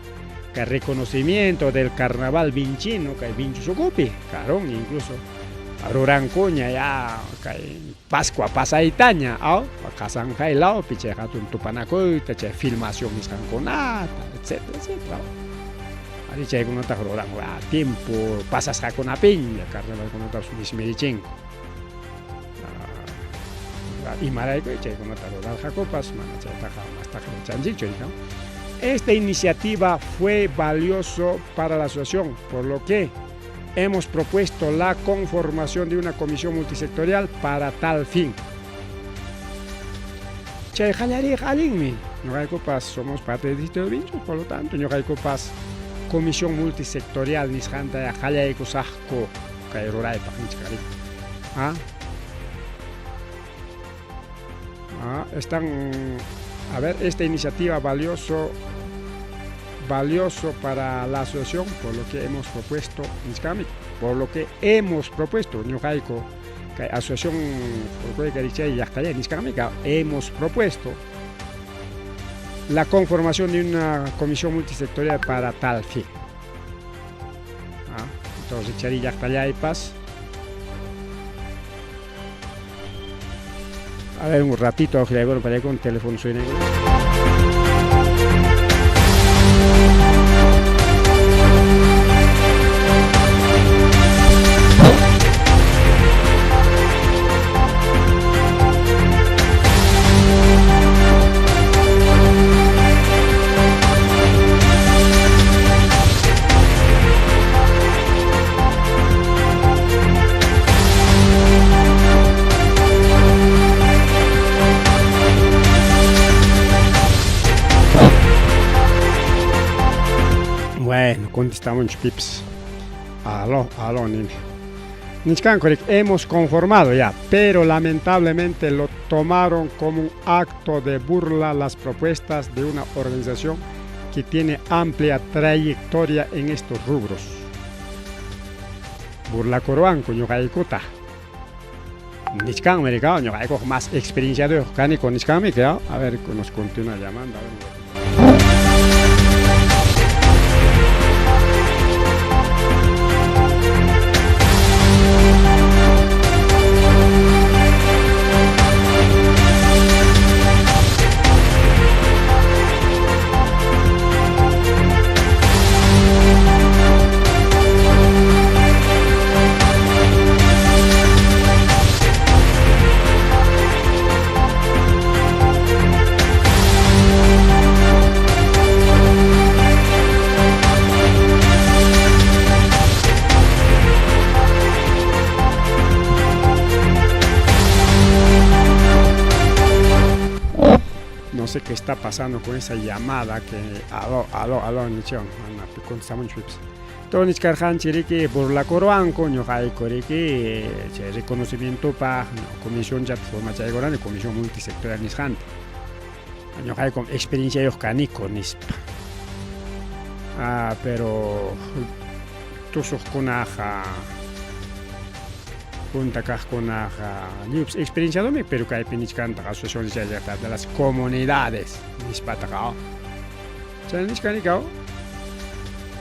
Que reconocimiento del carnaval vinchino, que Vinchos ocupe, carón incluso. Rurancoña ya, que Pascua pasaitaña, casan jailao, piche hatun tupanacoita, che filmación iscanconata, etcétera, etcétera. Ahí che con otra rodan, tiempo pasas con la peña, carnaval con otra sumismerichenco. Y maraico che con otra rodan jacopas, manacha hasta chanchicho, ¿no? Esta iniciativa fue valioso para la asociación, por lo que hemos propuesto la conformación de una comisión multisectorial para tal fin. Che jalari jalinmi, no hay copas, somos parte del distrito de Vinchos, por lo tanto, no hay copas comisión multisectorial nisjanta ya jalari kusajko kairurai pakinchikari. Están, a ver, esta iniciativa valioso para la asociación, por lo que hemos propuesto, Ñujaiko, asociación hemos propuesto la conformación de una comisión multisectorial para tal fin. Entonces, Charilla Paz. A ver, un ratito, para con teléfono suena. Bueno, contestamos pips. Aló, nini. Nichkankorik, hemos conformado ya, pero lamentablemente lo tomaron como un acto de burla las propuestas de una organización que tiene amplia trayectoria en estos rubros. Burla Coruanco, ñuqaykutaq. Nichkanmi rikao, ñuqaykuq más experiencia de kani con nichkanmi rikao. A ver, nos continúa llamando. A ver. No sé qué está pasando con esa llamada que aló, nichon, contestamos chips. Todo nichkarjan chiriki por la coruanco, ñuqayku riki, reconocimiento para comisión ya forma chaygorani, comisión multisectorial nishante. Ñuqayku experiencia yoqaniku nispa. Pero tusuqkunaqa punta kaqkunaqa ñups experiencia domi, pero kaypi nichkanta asociaciones de las comunidades nispataqa. Chay nichkanika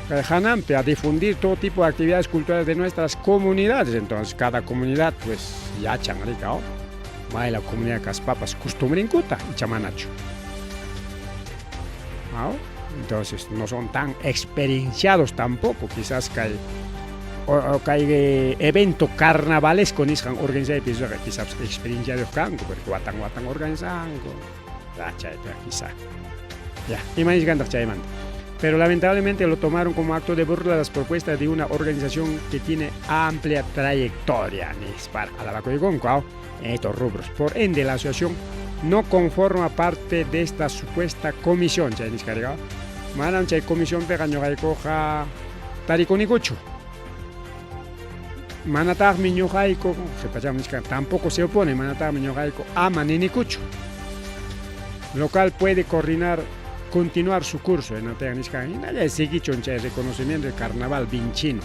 kay hanampi a difundir todo tipo de actividades culturales de nuestras comunidades. Entonces cada comunidad pues yachan rika, la comunidad kaspapas costumbrinkuta y chamanacho. Entonces no son tan experienciados tampoco, quizás kay evento carnavalesco nisqan organizado quizás experiencia de canco, porque watan organizando, quizá. Ya, imaginan chaymanta. Pero lamentablemente lo tomaron como acto de burla las propuestas de una organización que tiene amplia trayectoria en estos rubros. Por ende, la asociación no conforma parte de esta supuesta comisión. Manan chay comisión pegañogaikoja tarikunikuchu. Manatag miñogaiko, tampoco se opone, Manatag miñogaiko ama ninikuchu. Local puede continuar su curso en Atea Niscan. Nadie sigue el reconocimiento del carnaval vinchino.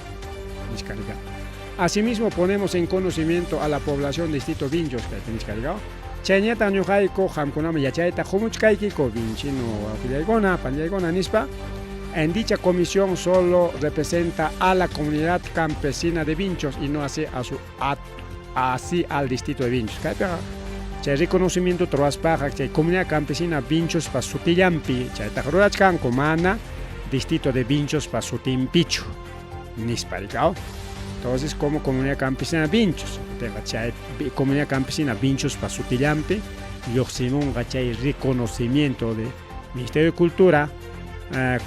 Asimismo, ponemos en conocimiento a la población de distrito Vinchos que Niscarigao. Chañeta ñujaiko, Hamkunama Yachaeta, Humuchkaikiko, Vinchino, Panyaigona, Nispa. En dicha comisión solo representa a la comunidad campesina de Vinchos y no así al distrito de Vinchos. Chay reconocimiento troaspaja, chay comunidad campesina Vinchos pa Sutillampi, chay tajurachkan comana, distrito de Vinchos pa Sutimpichu, nisparicao. Entonces, como comunidad campesina Vinchos, chay comunidad campesina Vinchos pa Sutillampi, yoximón chay reconocimiento de Ministerio de Cultura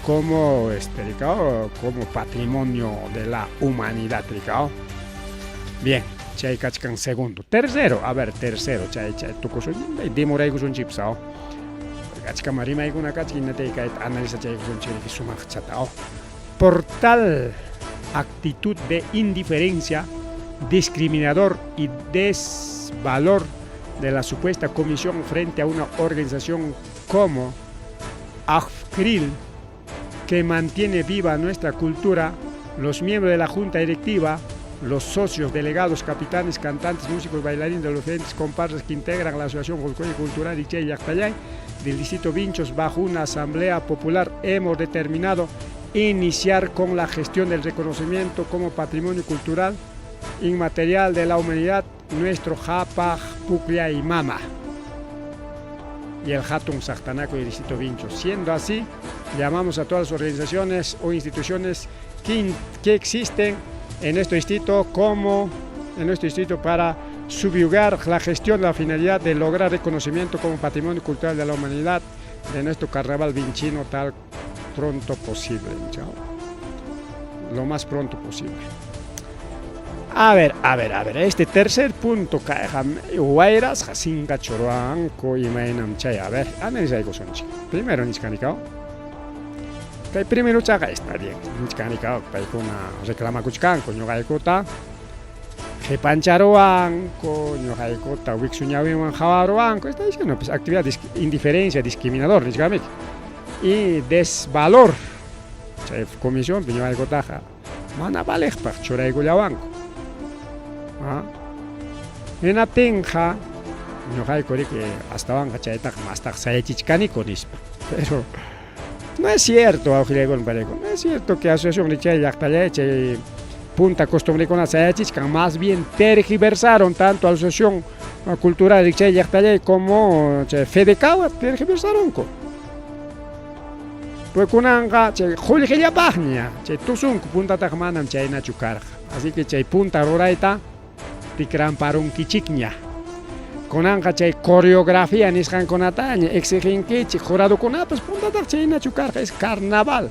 como patrimonio de la humanidad, bien. Chay kachkan segundo. Tercero, chay tukusun demoraykusun chipsao. Kachkan marimaykuna kachkinate kay analiza chaykusun chayki sumaq chatao. Por tal actitud de indiferencia, discriminador y desvalor de la supuesta comisión frente a una organización como AFCRIL, que mantiene viva nuestra cultura, los miembros de la junta directiva, los socios, delegados, capitanes, cantantes, músicos, bailarines de los diferentes comparsas que integran la Asociación Folclórica y Cultural Ichay Yactayay del distrito Vinchos, bajo una asamblea popular, hemos determinado iniciar con la gestión del reconocimiento como patrimonio cultural inmaterial de la humanidad nuestro Japaj, Puclia y Mama y el Hatun Sachtanaco y el distrito Vinchos. Siendo así, llamamos a todas las organizaciones o instituciones que existen en nuestro distrito para subyugar la gestión de la finalidad de lograr reconocimiento como patrimonio cultural de la humanidad de nuestro carnaval vinchino tal pronto posible, lo más pronto posible. A ver, este tercer punto, Guairas, Jacinga, Choroanco y Mainam Chay. A ver, analiza algo son. Primero, Niscanicao. kay primero chaga está bien. Nichkanika paykuna reclamakuchkanku ñuqaykuta qhipancharuwanku, ñuqaykuta wiksuñawiwan hawaruwanku. Está diciendo pues actividad indiferencia, discriminador nichkamik. Y desvalor. Chay comisión pi ñuqaykutaqa mana valeqpaq churaykullawanku. Hinatinqa ñuqayku riki astawanqa chaytaqa mastaq sayachichkaniku nispa. Pero no es cierto, awqillaykunawan parejo. No es cierto que asociación de chay llaqtallay chay punta costumbrekuna sayachichkan, más bien tergiversaron tanto asociación cultural de chay llaqtallay como chay Fedecawa tergiversaronku. Pues kunanqa chay qullqillapaqña chay tusunku puntataqa manam chaynachu karqa. Así que chay punta rurayta tikranparunkichikña. Kunanqa chay coreografía nisqankunataña exiginkichik juradukunapas puntataqa chaynachu karqa, es carnaval.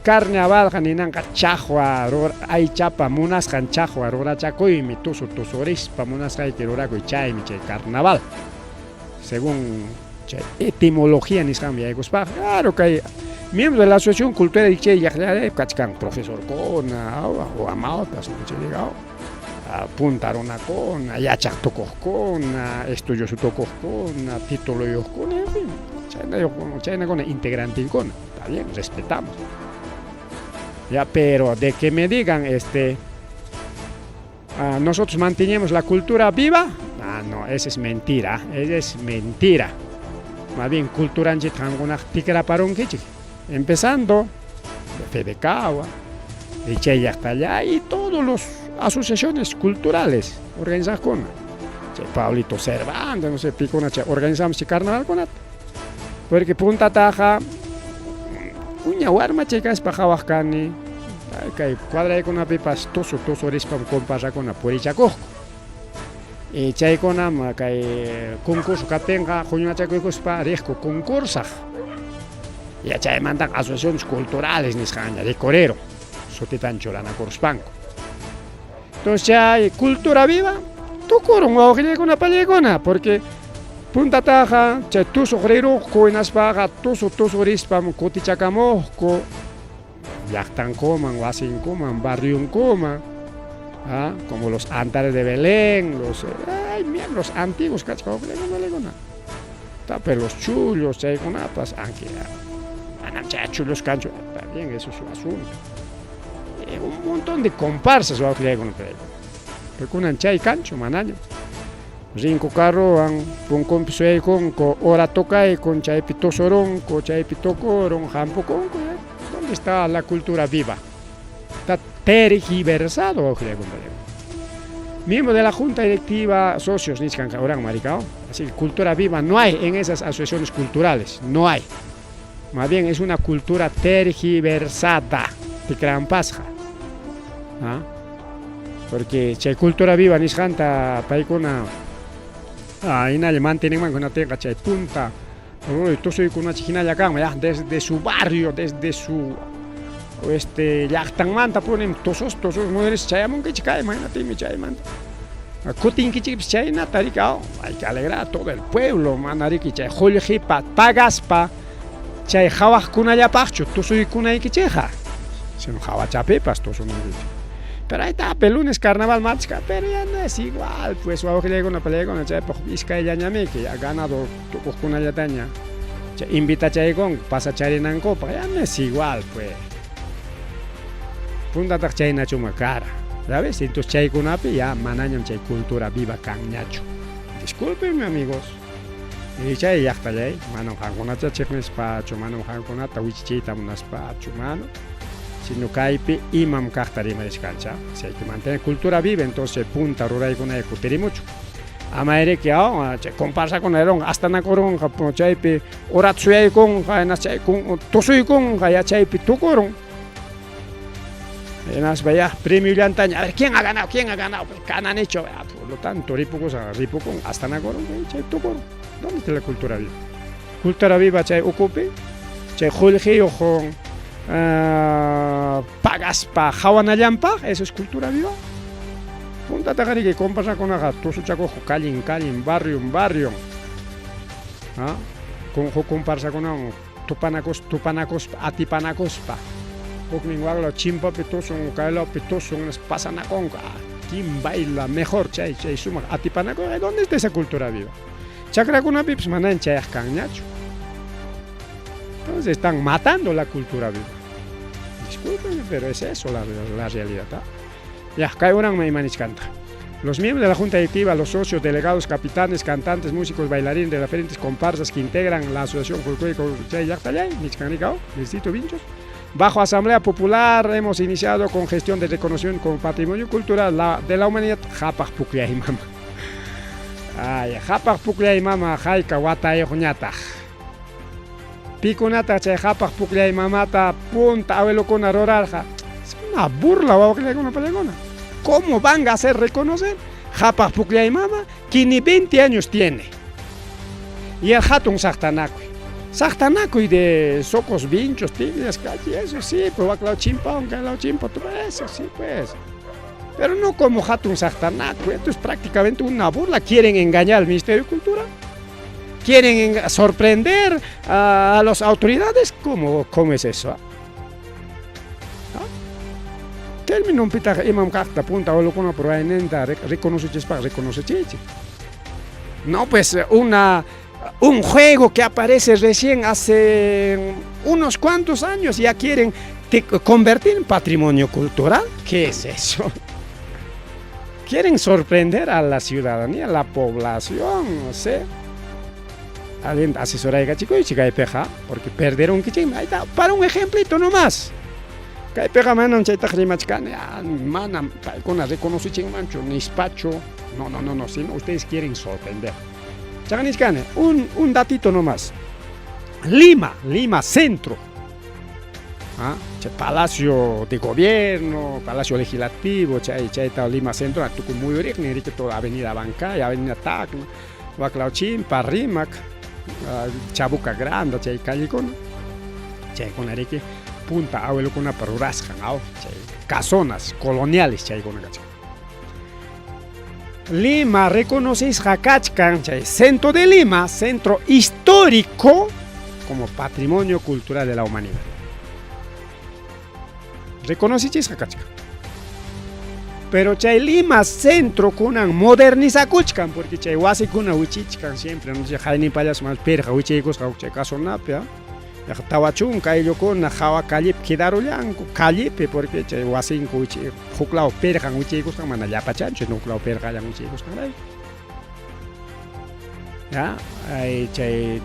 Carnavalqa ninanqa chaqwa aychapa munasqan chaqwa rurachakuymi tusurispa munasqayki rurakuy chaymi chay carnaval. Según chay etimología nisqanmi yaykuspaqa, claro kay miembros de la Asociación Cultural de Chay Llaqtallay kachkan profesor kuna o amautas digamos. Punta runakuna, yachaq tukuqkuna, estudios tukuqkuna, tituluyuqkuna, en fin, chaynakuna integrantinkuna, está bien, respetamos. Ya, pero de que me digan nosotros mantenemos la cultura viva, no, esa es mentira, Más bien cultura anchitqankunaq tikraparunkichik, empezando de Fedecawa, de Chay Llaqtallay y todos los asociaciones culturales organizadas con Pablito Cervantes, no sé, picona organizamos carnaval con porque punta taja uña warma chicas pajawakani kay cuadra con pipas toso rispam compasa con purichaco y chay con kay concurso kapenga juña chacoispa riesgo concursa y chay mandan asociaciones culturales nisqaña de corero sotitan cholana correspanco. Entonces ya cultura viva, tú corres un ojillo con una palegona, porque punta taja, ya tú sugriruco en aspaga, tú rispam, cotichacamosco, yactan coman, guasin coman, barrio coman, como los antares de Belén, los miembros antiguos, cachao, pero los chullos, hay con apas, aunque chullos cancho, también eso es su asunto. Un montón de comparsas va a crear con el porque un chay cancho manaño rinco carro con compsuey con ora toca con chay pitosorón con chay pitocorón jampo con ¿dónde está la cultura viva? Está tergiversado va a crear con el miembro de la junta directiva socios niscan cabrán maricao, así que cultura viva no hay en esas asociaciones culturales, no hay, más bien es una cultura tergiversada de gran pasja. Porque chay cultura viva nisqanta paykuna inalle mantienen con tenga chay punta tusuykuna hinalla kanma desde su barrio, desde su llaqtanmanta ponen tosos mujeres chayamunkichik kay imagínate mi chaymanta kutinkichik chaynata rikao hay que alegrar a todo el pueblo manariki chay qullqipa pagaspa chay qhawaqkunallapaqchu tusuykuna sino qawachapipas tusunkichik. Pero ahí está, el lunes carnaval marcha, pero ya no es igual, pues su abuelo llega una pelea con el chepo, isca ya ñame que ha ganado con una yataña. Invita a Chaygón, pasa Charina en copa, ya no es igual, pues. Punta ta Chayna chuma cara, ¿sabes? Entonces Chaygón api ya manañan chay cultura viva cañacho. Disculpenme amigos. Y chay ya está ahí, mano jangonata cheknes pacho, mano jangonata wichichita unas pacho, mano. Sino caipi imam kahtarima descancha. Si hay que mantener cultura viva, entonces punta rural con el cuteri mucho. Amaire que comparsa con el hasta na corón, chaipi oratsuei con chay con tosui con ya chaipi tu corón. Enas vaya premio lantaña. A ver quién ha ganado, pues han hecho. Por lo tanto, ripucos con hasta na corón, chay tu corón. ¿Dónde está la cultura viva? Cultura viva chay ocupe, chay julgi con pagaspa jawanallampa, eso es cultura viva. Punta tagari que compasa con aga tosu chaco calin barrio con comparsa con tupanacospa, atipanacospa. Huknin waqlaw chimpapi tusun, kaylapi tusun, pasanaconqa. ¿Quién baila mejor chay sumaq atipanaconqa? ¿Dónde está esa cultura viva? Chakrakunapipas manan chayaq kanñachu. Entonces están matando la cultura viva. Discúlpenme, pero es eso la realidad. Ya, kayuran me imaniscanta. Los miembros de la Junta Directiva, los socios, delegados, capitanes, cantantes, músicos, bailarines de las diferentes comparsas que integran la Asociación Folclórica Chay Yactayay, Michcanicao, Distrito Vinchos, bajo Asamblea Popular hemos iniciado con gestión de reconocimiento como patrimonio cultural de la humanidad. Japaj Pucliay Mama. Ay, Japaj Pucliay Mama, Jaika Watayoñata. Picunata, Chay Japaj Pucliay Mamata, punta, abuelo con arorarja. Es una burla, una palegona. ¿Cómo van a hacer reconocer? Japaj Pucliay Mama, que ni 20 años tiene. Y el Hatun Sachtanacuy. Sachtanacuy de socos vinchos, tibias, calle, eso sí, pues va a clavar chimpa, eso sí, pues. Pero no como Hatun Sachtanacuy, esto es prácticamente una burla. Quieren engañar al Ministerio de Cultura, quieren sorprender a las autoridades. ¿Cómo es eso? Termino un pita imam carta punta o lo con por enenda reconoce chispa reconoce chichi. No, pues un juego que aparece recién hace unos cuantos años ya quieren convertir en patrimonio cultural. ¿Qué es eso? Quieren sorprender a la ciudadanía, a la población, no sé. Alguien asesora de chico y chica de peja porque perdieron que para un ejemplito nomás. Kay pega manan chayta rimachkani, manan paikuna reconoce chingmancho, nispacho. No, sino ustedes quieren sorprender. Chaganichkane, un datito nomás. Lima Centro. Palacio de Gobierno, Palacio Legislativo, chayta Lima Centro, Tucumuyurik, ni toda Avenida Bancay, Avenida Tacna, Huaclauchimpa, Rimac, Chabuca Grande, chay Callicona, chay con Arique. Punta abuelo con una parurascan, casonas coloniales chay con Lima reconoces Jacachcan, centro de Lima, centro histórico como patrimonio cultural de la humanidad. Reconoces Jacachcan. Pero chay Lima centro kunan modernizakuchkan porque chay wasi kuna wichichkan siempre no se jaini payas más perja wichikos chay casonapia. Tawachun kayo con jawa calip kidarullanku calipe porque chay wasinko wichi juklao perjan wichikos kan mana yapachancho no klao perjan wichikos kan ya ay chay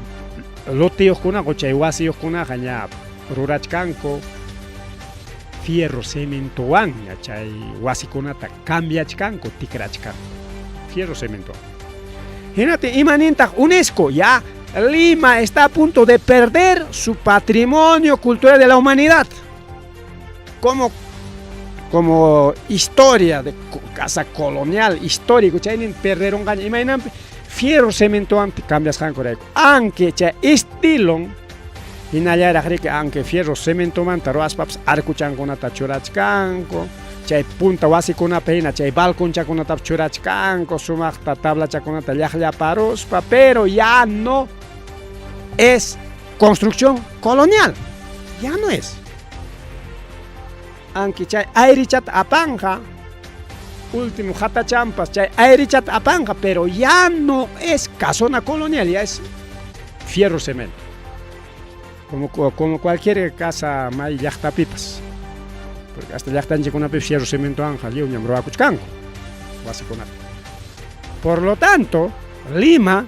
lotios kuna ko chay wasios kuna hanya rurachkanko fierro cementoan ya chay wasikunata cambiachkanko tikrachkanko fierro cemento. Imagínate imaninta UNESCO ya Lima está a punto de perder su patrimonio cultural de la humanidad. Como historia de casa colonial, histórico, chainin perderon gaña. Imagínate, fierro cemento antes cambias hancoreco. Aunque cha estilo, inayara que aunque fierro cemento mantaroas paps arcuchanconata churachcanco, chay punta wasi kuna peina, chay balcón chaconata churachcanco, sumachta tabla chaconata llajlla parospa, pero ya no es construcción colonial, ya no es. Aunque chay airichat apanja, último jata champas, chay airichat apanja, pero ya no es casona colonial, ya es fierro cemento. Como cualquier casa may yachtapipas. Porque hasta yachtan con una fierro cemento anja, yo ñambro acuchcanco, básicamente. Por lo tanto, Lima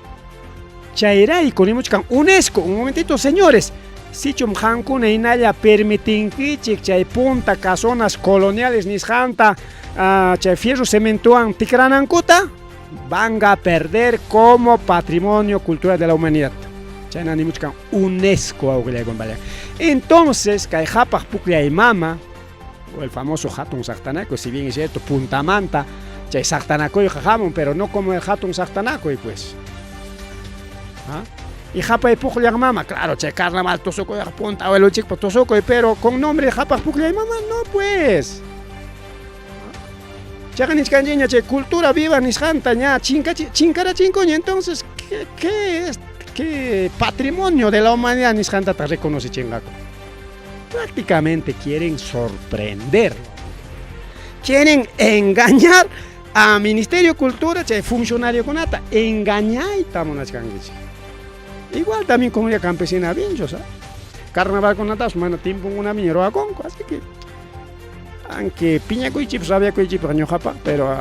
Chairay con UNESCO, un momentito señores, Sichum Hankuna inaya permiten que chay punta casonas coloniales nishanta chay fierro cementuan tikranankuta van a perder como patrimonio cultural de la humanidad. Chayna ni muchkan UNESCO augulia. Entonces, kay Japaj Pucliay Mama, o el famoso Hatun Sachtanacuy, si bien es cierto, Punta Manta, chay Sachtanacuy jajamon, pero no como el Hatun Sachtanacuy, pues. Y Japaj Pucliay Mama, claro, che carnaval tosoco de punta o el chico tosoco, pero con nombre Japaj Pucliay Mama, no pues. Chaganichkanña, che cultura viva nishanta ña chincara chincoña, entonces ¿qué que patrimonio de la humanidad ni siquiera reconoce chingaco. Prácticamente quieren sorprender, quieren engañar a Ministerio de Cultura, chay funcionario con ata, engañar y estamos las canguis. Igual también comunidad campesina vincho, ¿sabes? Carnaval con ata, semana tiempo una minero a conco, así que aunque piña cuichip, sabía cuichip, raño japa, pero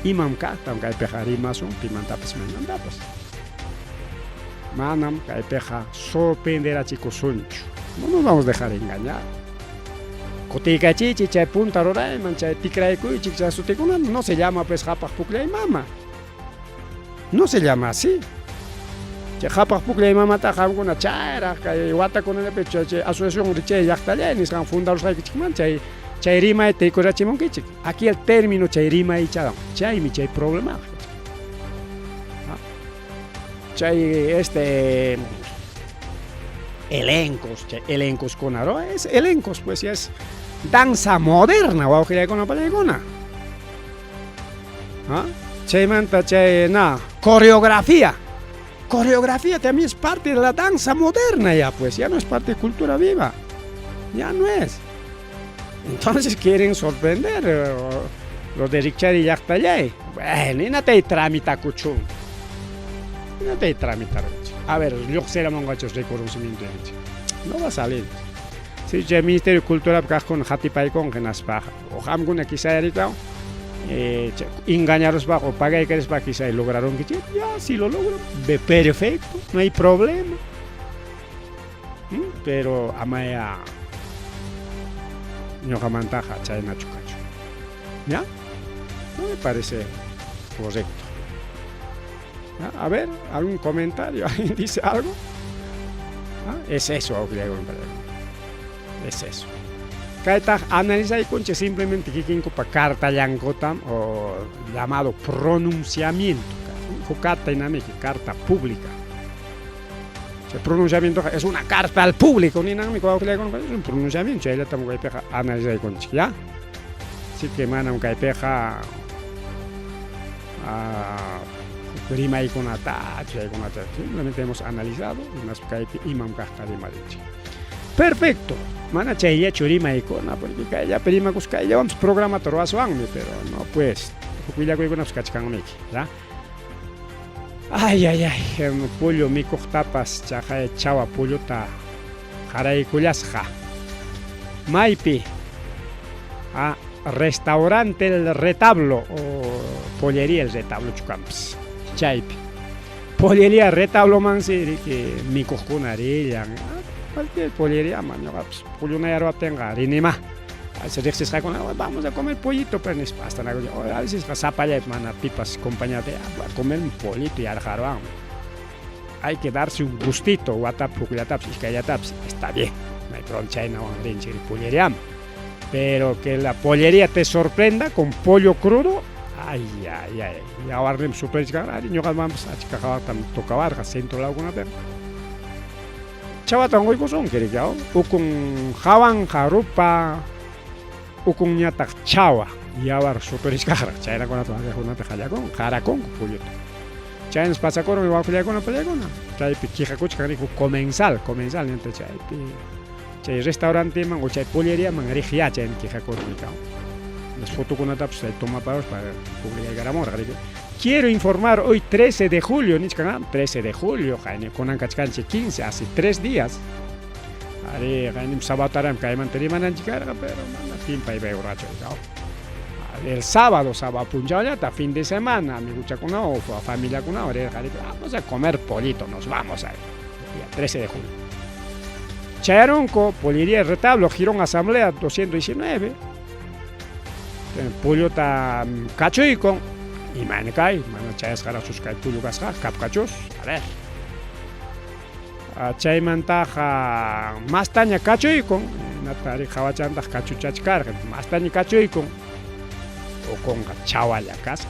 imam kata, aunque hay pejari más un pimantapas, mandapas. Manam, que hay peja, sorprender a chicos suncho. No nos vamos a dejar engañar. Cotica chichi, chay punta roraiman, chay tikray cuichip, chay suticunam, no se llama pues japak puklay mama. No se llama así. Chay japak puklay mama ta jamguna chayra, kay wata con el pecho, chay asociación de chay yaktalay, ni se han fundado los raikichikman, chay rima y te corachimon kichik. Aquí el término chay rima y chadam, chay mi chay problema. Chay elencos con aro, es elencos, pues ya es danza moderna, o que con la palegona. Chay manta, chay na, coreografía también es parte de la danza moderna ya, pues ya no es parte de cultura viva, ya no es. Entonces quieren sorprender los de Richard y Yachtayay. Bueno, y no te tramita cuchún. No te tramitar. A ver, yo sé la mongachos reconocimiento. No va a salir. Si el Ministerio de Cultura con Hatipay con Genaspaja, o Hamguna quizá ahorita, engañaros bajo, paga y que les va quizá y lograron que ya, si lo logro, perfecto, no hay problema. Pero amaya no jamantaja, chayna chucacho. ¿Ya? No me parece correcto. A ver, ¿algún comentario? ¿Alguien dice algo? Es eso, es eso. Kaita analiza y conche simplemente que quien copa carta yangotam o llamado pronunciamiento. Carta dinámica, carta pública. El pronunciamiento es una carta al público, ni nada, es un pronunciamiento. Ahí le estamos a analizar y conche, ¿ya? Así que mana un caipeja rima y con atache, simplemente hemos analizado unas caipe imam casta de Madrid. Perfecto. Mana chaya churima y con porque calla prima cusca ya vamos programa toroaso angme, pero no pues. Cuida con unas cachcan ¿ya? Ay, pollo mi tapas chaja chawa pollo ta jaray culasja. Maipi. Restaurante El Retablo o pollería El Retablo Chucamps. Chaipi. Pollería Retablo Mansiri que mi cojunarilla. Cualquier pollería, man. Pollo na yarba tenga rinima. A veces se con vamos a comer pollito, pero no es pasta. A veces zapallas, man, pipas, compañía de a comer un pollito y aljarban. Hay que darse un gustito. Watap, pucuyataps, iscayataps. Está bien. No hay problema. Chayna o rinchiri pollería. Pero que la pollería te sorprenda con pollo crudo. Ay. Y ahora me sorprende. Yo vamos a chicajar tan tocabarga, centro la alguna vez. Chavatan hoy son querido. Ukun javan jarupa. Ukun ñata chawa. Y ahora sorprende. Chayna con la toalla con una pejalla con jaracón pollo. Chayna pasa con el wafle con la pellegona. Chay pichija cuchca dijo comensal entre chay. Chay restaurante man o chay pollería man rigia chay en quija complicado. Las fotos con una se toma para publicar Garamora. Quiero informar hoy 13 de julio, 13 de julio, con Ancachcanche 15, hace 3 días. Sábado caemanteriman anchicarga, pero timpa y borracho. El sábado punchallata, fin de semana, mi gucha con una o familia con una vamos a comer pollito, nos vamos ahí. 13 de julio. Chayaronco, pollería El Retablo, Girón Asamblea 219. Pollo ta cachoico y manecay, chayas garasos cay pollo gasja, capcachos, a ver. Chay mantaja mastaña cachoico, natari jawachanta cachuchachcar, mastaña cachoico o con chawalla casa.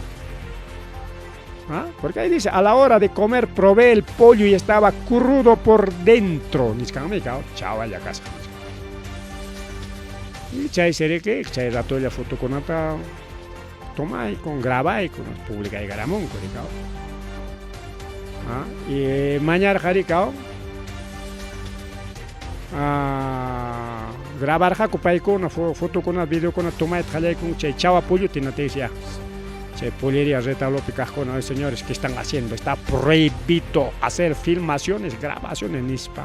Porque ahí dice, a la hora de comer probé el pollo y estaba crudo por dentro. Niscamicao, chawalla casa. Y chay sería que chay rato la foto con otra toma y con graba y con publica y garamón y mañana jaricao grabar jaco paikuna foto kuna video kuna tomait jalaykum chay chawa pulluti noticia chay puliria retablo picajona señores que están haciendo está prohibido hacer filmaciones grabaciones nispa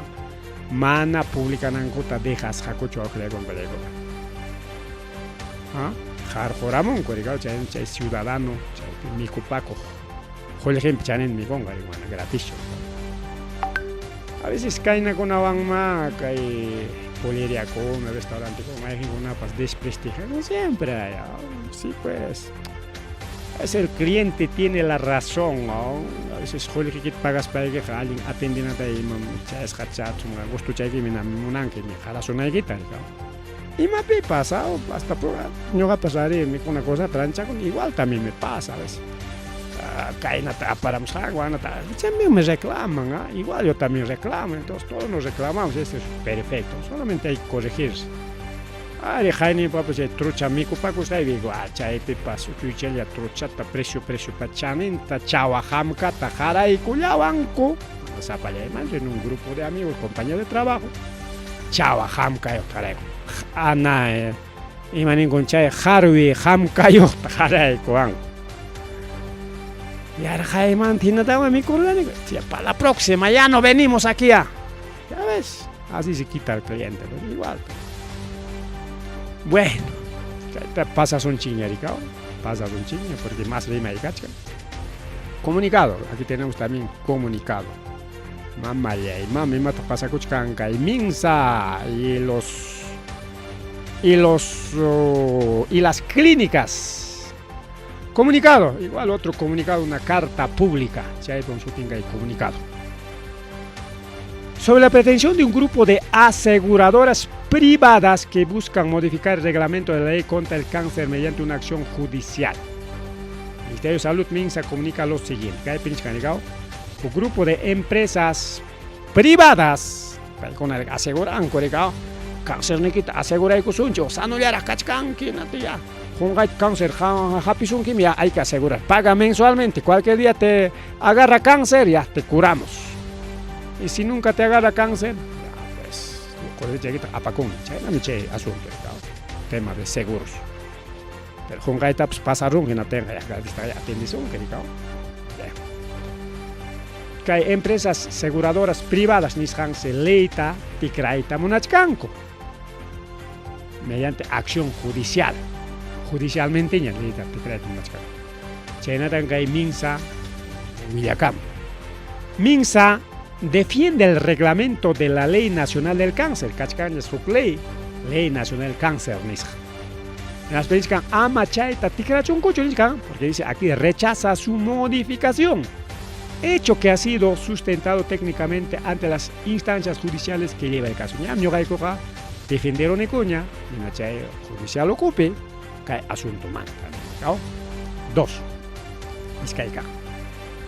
mana publicanankuta dejas jacucho con pelego jarjoramon corigao chay ciudadano chay micupaco Jorge chanen mi conga iguana gratis. A veces caen con una banma, cae poliría con un restaurante con hay una pas desprestigio, no siempre hay. Sí pues. Es el cliente tiene la razón, ¿no? A veces Jorge que pagas para que alguien atienda a ti, es hachat, un gusto chay que me namunan que me jala una guitarra. Y me ha pasado hasta por no va a pasar una cosa trancha con igual también me pasa a veces. Caen para también me reclaman, igual yo también reclamo, entonces todos nos reclamamos, esto es perfecto, solamente hay que corregirse. Jaini papá se trucha mi cupa cosa y digo, chay te paso, que ya trucha ta precio pachanin, ta chawa hamka, ta jara y cuyabanco, en un grupo de amigos, compañeros de trabajo, chawa hamka yo tareko, ana y manin con chay harwi hamka yo tareko an. Y ahora Jaime tiene dama mi colega. Para la próxima ya no venimos aquí. Ya ves, así se quita el cliente, pero igual. Bueno, te pasas un chingaricao, pasas un chinga porque más lima y cacha. Comunicado, aquí tenemos también comunicado. Mamá y mami mata pasa cuchcanca y minsa y las clínicas. Comunicado, igual otro comunicado, una carta pública, si hay consultinga y comunicado. Sobre la pretensión de un grupo de aseguradoras privadas que buscan modificar el reglamento de la ley contra el cáncer mediante una acción judicial. El Ministerio de Salud Minsa comunica lo siguiente, hay pinchcanigao, un grupo de empresas privadas, con el aseguran, correcto, cáncer nikita asegura y kusuncho, sanuliara kachkanki natia. Con cáncer, ya hay que asegurar. Paga mensualmente. Cualquier día te agarra cáncer, ya te curamos. Y si nunca te agarra cáncer, ya pues, apacón. Asunto, tema de seguros. Pero con gaita pues pasa que no tenga ya atendición, que hay empresas aseguradoras privadas, nishanse leita, tikraita, monachkanko. Mediante acción judicial. Judicialmente ya le da decreto machcar. China tanga Minsa Villacam. Minsa defiende el reglamento de la Ley Nacional del Cáncer, Cachcan es su ley Nacional del Cáncer nisha. En las películas ama chaita tikrachun cocho porque dice aquí rechaza su modificación. Hecho que ha sido sustentado técnicamente ante las instancias judiciales que lleva el caso. Ya mi gaikoka defendieron ecoña y na chay judicial ocupe. Asunto man. 2.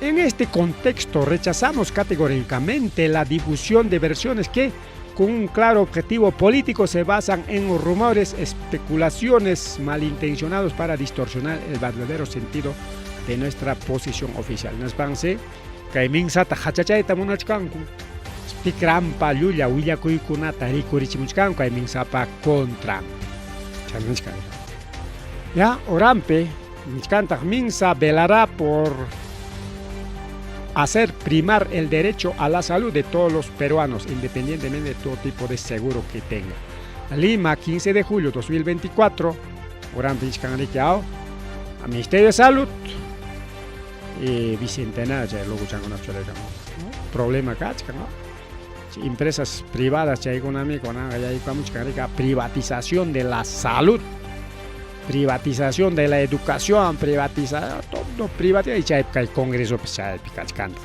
En este contexto rechazamos categóricamente la difusión de versiones que, con un claro objetivo político, se basan en rumores, especulaciones malintencionados para distorsionar el verdadero sentido de nuestra posición oficial. Nos parece que Minsata Hachachayta Munachkanku, Tikrampa Yuya Willakuikunata Rikurichimuchkanku, y Minsapa contra. Ya, Orampe, Michkantag Minsa velará por hacer primar el derecho a la salud de todos los peruanos, independientemente de todo tipo de seguro que tenga. Lima, 15 de julio 2024, Orampe Michkanarikiao, al Ministerio de Salud y Bicentenario, luego chango una choreta, problema cachca, ¿no? Empresas privadas, ya hay con amigo, privatización de la salud. Privatización de la educación, privatización, todo privatización y ya hay congreso pues ya hay picachcanta.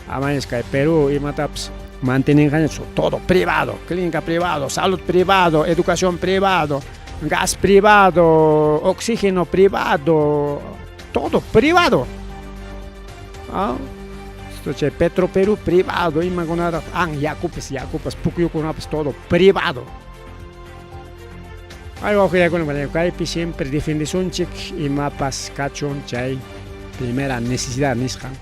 Además que Perú y Mataps mantienen eso todo privado, clínica privado, salud privado, educación privado, gas privado, oxígeno privado, todo privado. Esto Petro Perú privado, imagínate, Yacupas, Pucuyucunapas, todo privado. Algo que ya con el siempre defiende Sunchik y mapas cachon chay primera necesidad nishan.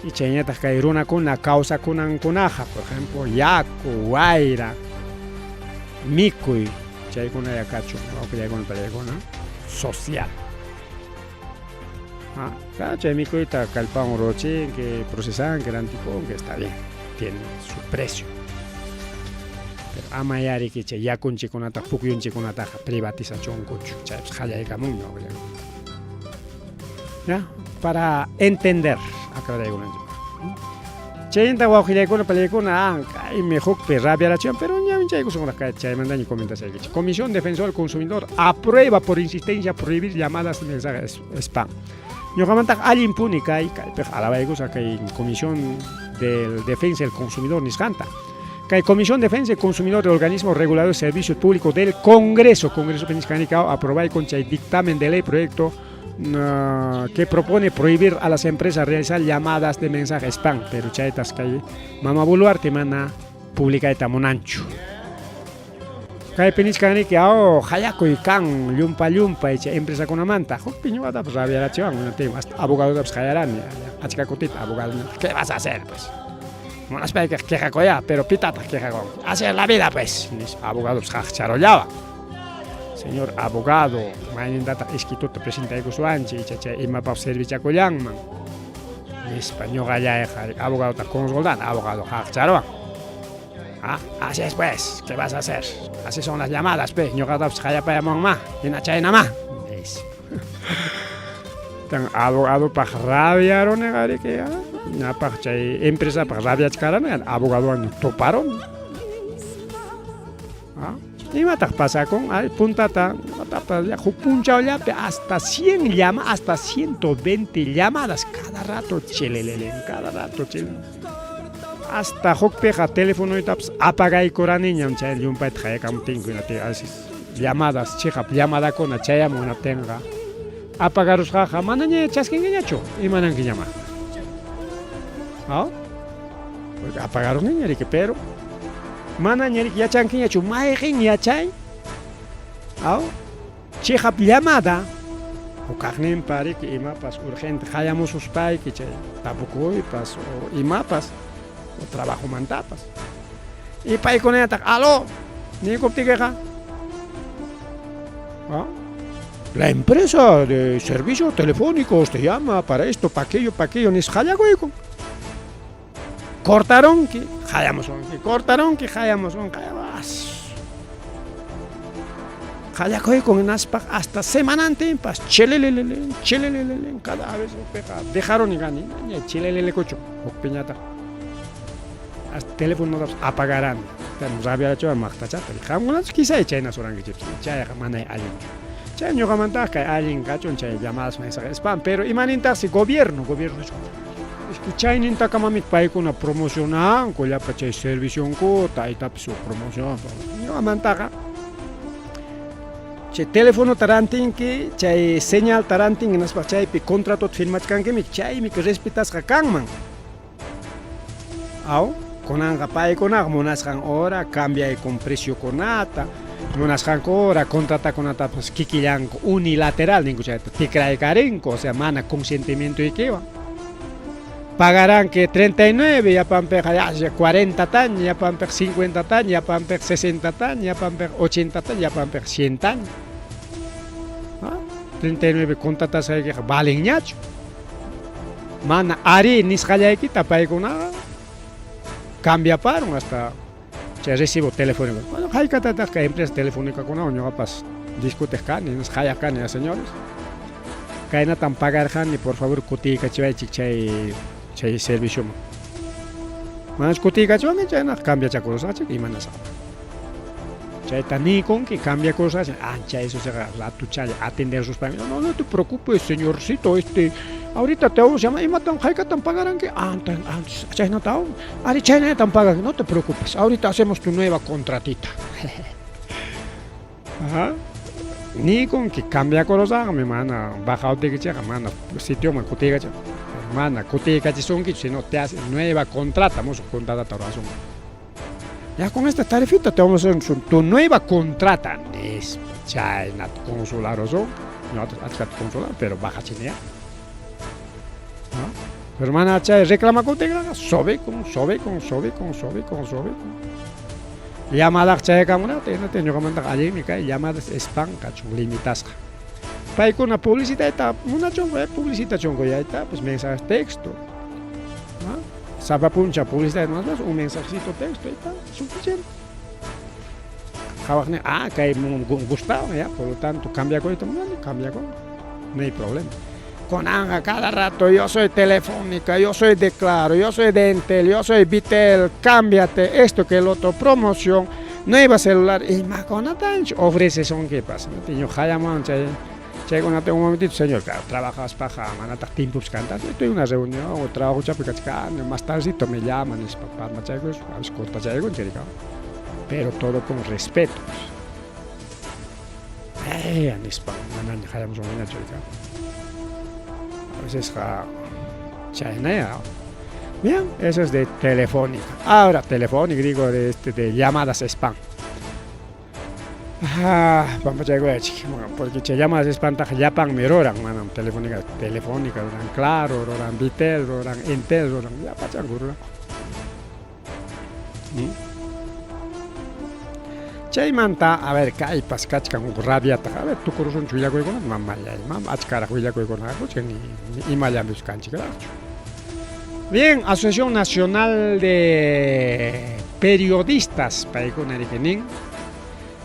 y chaynata kay runakuna kawsakunankunaqa por ejemplo yaku wayra mikuy chaykuna yakachu wawqillaykuna pallaykuna social chay mikuyta kallpawan ruchinki procesanki rantikunki está bien tiene su precio pero ama yariki chay yakunchikunata pukyunchikunataqa privatizacionkuchu chaypis qallaykamunmi wawqillaykuna ya para entender aclaraykunanchik chayta wawqillaykuna pallaykuna kaymi hukpi rabiarachon pero ñami chaykusunqa chaymantaña comentasyaykichik Comisión Defensor del Consumidor aprueba por insistencia prohibir llamadas de mensaje spam ñuqamantaqa allinpuni kaypik alabaykusa kay Comisión de Defensa del Consumidor nisqanta kay Comisión de Defensa del Consumidor del Organismo Regulador de Servicios Públicos del Congreso nisqanika aprobay con chay dictamen de ley proyecto que propone prohibir a las empresas realizar llamadas de mensaje spam pero chaytas kay mama buluarte mana publicayta munanchu kaypi nisqaniki hayakuy kan llumpa chay empresakunamanta hukpi ñuqatapas rabiarachiwan hasta abogadotapas hayarani achka kutita abogado ¿qué vas a hacer pues? Munaspayqa quejakoya pero pitata quejakon hacer la vida pues abogadopas haqcharollawa señor abogado, mañana escrituta presentaykusuanchi chay imapas servichakullanman. Español allá abogado ta consultan, abogado haqcharowan. Así es pues, ¿qué vas a hacer? Así son las llamadas, pues, ñuqatapas hayapayamunma, hina chaynama. Tan abogado pa rabiaron que ñapaq chay empresa pa rabiachkarana abogado toparon. Imataq pasa con puntata punchawllapi hasta 100 llamadas, hasta 120 llamadas cada rato chelelele, cada rato chelelele. Hasta hukpiqa teléfonoitapas apagaykuraniñam chay llumpayta hayakamutinkunati llamadas chiqap llamadakuna chayamunatinqa apagarusqaqa manaña chaskinkiñachu imanankiñama. Apagaronkiña pero mana ñerik yachankiñachu mayqin yachay chiqap llamada hukaqninpa riki imapas urgente hayamususpayki chay tapukuypas o imapas o trabajomantapas y paykunataq aló niykuptikiqa la empresa de servicios telefónicos te llama para esto, para aquello nisqallakuyku cortaron que hayamos Hayakoy con naspaq hasta semanante pas chelelele cada vez dejaron y gani chelelele cocho piñata hasta teléfono apagarán tenemos rabia chaval maqtachata hamgunas quizá chayna sorangi chips chay manay alin chay ñuqamanta kay alin kachon chay llamadas mensajes spam pero imanintaqa gobierno chayninta kamamik paykuna promocionan kollapa chay servicionku taytapi su promoción ñuqamantaqa chay teléfono tarantinki chay señal tarantin naspaq chaypi contrato firmachkankimi chaymi respetasqa kanman kunanqa paykunaqa munasqan hora cambiay con presiokunata munasqanku hora contratakunatapas kikillanku unilateral ninku chayta tikraykarinku o sea mana consentimiento ikiwan pagarán que 39, ya pamper 40 taños, ya pamper 50 taños, ya pamper 60 taños, ya pamper 80 taños, ya pamper 100 taños. 39 contratas que valen ñacho. Mana ari nisqallaykita paykuna cambia paron hasta che recibo telefónico. Bueno, haykataqa empresa telefónica kuna ñuqapas discutes kani, nisqalla kani señores. Kaynatan pagarjani por favor kutiykachivaychik chay servicio manas kutiykachwan chayna cambia chakurusachik imanasaq chayta nikunki cambia cosas chay eso se rato chay atender sus familias no te preocupes señorcito ahorita te vamos a llamar imatan haykatan pagarán que antes chayna taw ari chayna tan pagan no te preocupes ahorita hacemos tu nueva contratita nikunki cambia cosas me mana bajao de que mana sitio man kutiykachwan mana kutiykachisonki si no te hace nueva contrata razón. Ya con esta tarifita te vamos a hacer tu nueva contrata es chayna consular oso no atkat consular pero baja chinea Pero mana chay reclama con tegra sobe con. Llamada chay kamuna tengo que mandar allí me cae llamadas spam cachun limitas. Paikuna publicidad eta una chongo publicidad chongo ya está pues mensajes texto. ¿Ah? Saba puncha publicidad más un mensajito texto está suficiente. Que me gustaba ya, por lo tanto cambia con esto, no hay problema. Con Anga cada rato yo soy Telefónica, yo soy de Claro, yo soy de Entel, yo soy Vitel, cámbiate esto que el otro, promoción, nueva celular, y más con Atancho, ofrece son qué pasa, no tengo jayaman, che con un momentito, señor, claro, trabajas paja, manata tiempos cantas, estoy en una reunión o trabajo chapicachica, más tardito me llaman, es para machacos, a veces corta chaygo, pero todo con respeto. En España, a veces bien, eso es de Telefónica. Ahora Telefónica digo de llamadas spam. Vamos a llegar porque se llamadas spam ya pan meroran, manam Telefónica, roran Claro, roran Vitel, roran Entel, roran ya pachan gurura. Chay manta, a ver, kay paskachkan rabia ta, a ver, tu corazón chuya con mamá ya, mamá achkara chuya con algo, que ni maya buscanchi, claro. Bien, Asociación Nacional de Periodistas, paikuna rikenin,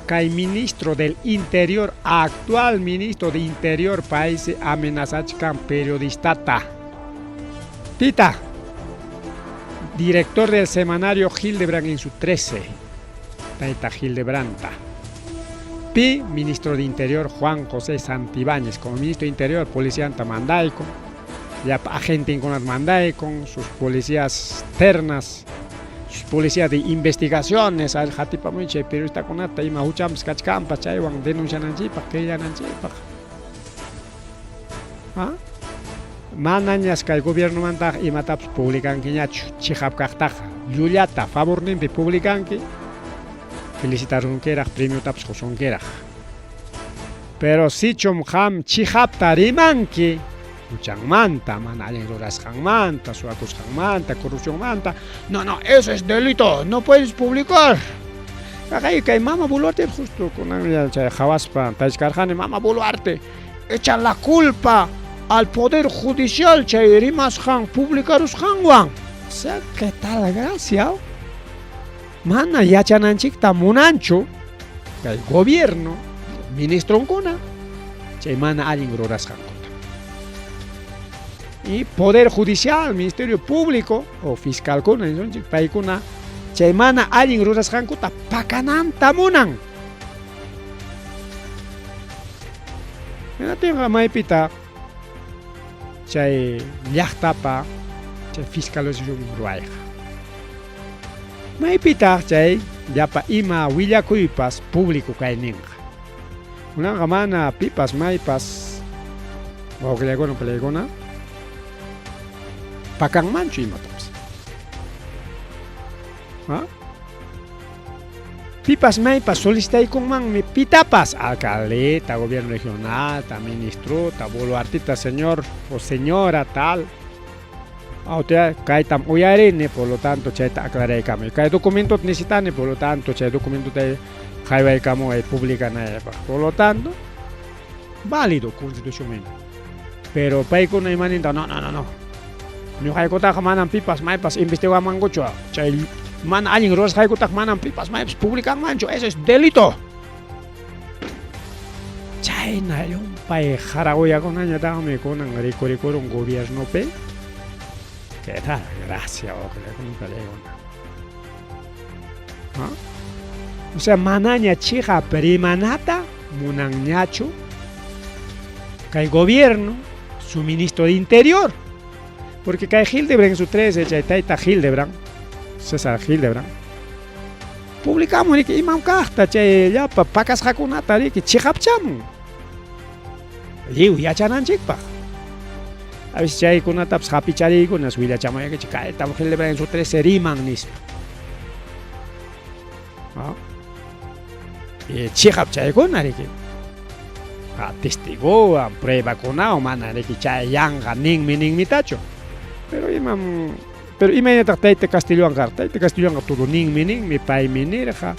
kay ministro del Interior, actual ministro de Interior, país amenazachkan periodistata. Tita, director del semanario Hildebrand en su 13. Taita Hildebranta. Pi, ministro de Interior Juan José Santibáñez, como ministro de Interior, policía antamandaico, ya agente en Conat mandaico, sus policías ternas, sus policías de investigaciones, al Jatipa Muche, pero está con ata y mahucham skachkampa, chaywan, denuncian anchipa, que ya anchipa. Manañas que el gobierno manda y mataps publican que ya chihapkachtaja, Yuliata, favor nimpi publican que felicitaron que era premio taps son que era. Pero si chomham chihapta rimanki, muchan manta, manalen roras manta, suacos manta, corrupción manta. No, eso es delito, no puedes publicar. Acá que mama Boluarte justo con la Javaspa, Taiscarjane, mama Boluarte, echan la culpa al poder judicial, Chairimas Han, publicaros Hanwan. O sea, ¿qué tal gracia? Mana ya chananchik tamunancho, el gobierno, ministro Oncona, chay mana alguien groras y poder judicial, ministerio público o fiscal kuna, paikuna, chay mana alguien groras hankuta pakanan tamunan. Mira tenga maipita, chay llachtapa, chay fiscalización ruaja. Maipita chay yapa ima willakuypas público kayninqa. Una mana pipas maipas wawqillakuna palaykuna pakanmanchu imatapas. Pipas maipas solicitaykunmanmi pitapas alcaldeta, gobierno regional, ta ministro, ta boluartita señor o señora tal. Kaitam uyarine, por lo tanto, chaita aclaré cambio. Kay documento necesitan, por lo tanto, chay documento de highway camo pública por lo tanto, válido constitucionalmente. Pero paiko no imaninta, no. Ni haikota manan pipas maipas investiga mangocho. Chay man alguien ros haikota manan pipas maipas publican mancho, eso es delito. Chay na yung pai jaragoya con año dame con un gobierno pe. ¿Qué tal? Gracias, o sea, manaña chica primanata, munanñacho, que el gobierno, su ministro de Interior, porque que Hildebrand en su 13, Taita Hildebrand, César Hildebrand, publicamos que imam carta, ya pacas jacunata, que chihapcham, ya chanan chikpa. A veces hay con una taps happy chari con las huilas chamoya que chica estamos Hildebrand en su 13 riman nispa. Y chihap chay con ariki. Testigo, prueba con na mana ariki chay yanga ning mitacho. pero imagínate Taita Castillo todo mi pai minirja.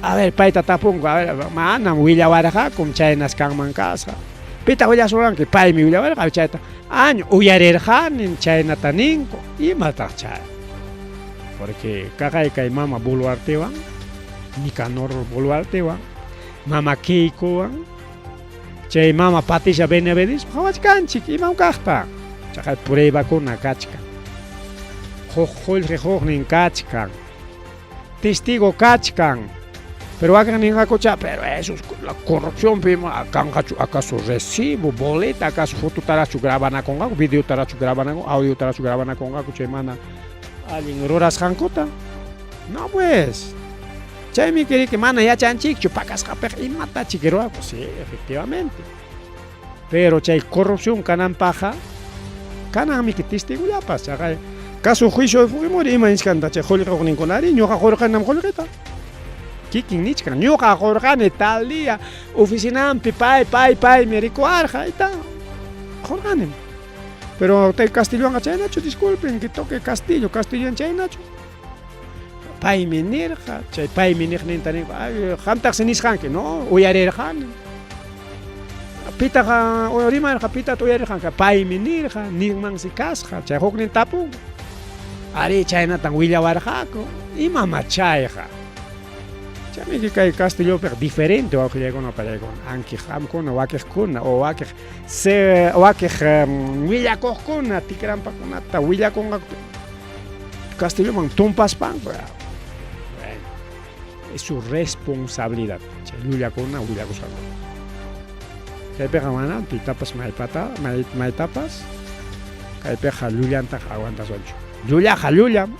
A ver, paita tapungo, a ver, mana Willa Waraja, con Chainas Kangman casa. Pita Willa Solan, que pai mi Willa Waraja, Chaita. Año, Uyarerjan en China Taninco, y Matachai. Porque Kakaika y Mama Buluartewan, Nicanor Buluartewan, Mama Keiko, Chay Mama Patricia Benevedis, Hawachkanchik, y Mam Kachta. Chakay prueba con una kachka. Jojol rejognin kachkan. Testigo kachkan. Pero acá ni cocha, pero eso es la corrupción, pima, acaso recibo, boleta, acaso foto tarachu grabana con algo, video tarachu grabana con audio tarachu grabana con algo, chemana, alguien roras jancota. No pues. Chay mi querido que mana ya chanchik, chupacas japer y mata chiquero, pues sí, efectivamente. Pero chay corrupción canan paja, canan mi que testigo ya pasa, caso juicio de Fujimori, imaginas que jolga con inconari, no jolga nam jolgueta. Kikin nichkan, ñuqa jorgane tal día, oficinampi, pai, merico arja y tal. Jorganem. Pero te Castillo en Nacho, disculpen, que toque Castillo en Nacho. Pai minirja, chay pai minirja tani, hamtak senisjan que no, uyarerjan. Pita orima pita tuyarerjan, pai minirja, ningman si casja, chay hoknin tapu. Ari chayna tan Willa Warjako, y mama chayja. Chami que hay Castillo pero diferente o que con apare con anki ham con o que con o que se o que Willa con tikran pa con ata Willa con Castillo man tumpas pan bueno es su responsabilidad Willa con Willa con que pega mana tapas mai tapas que pega Lulian ta aguanta soncho Lulia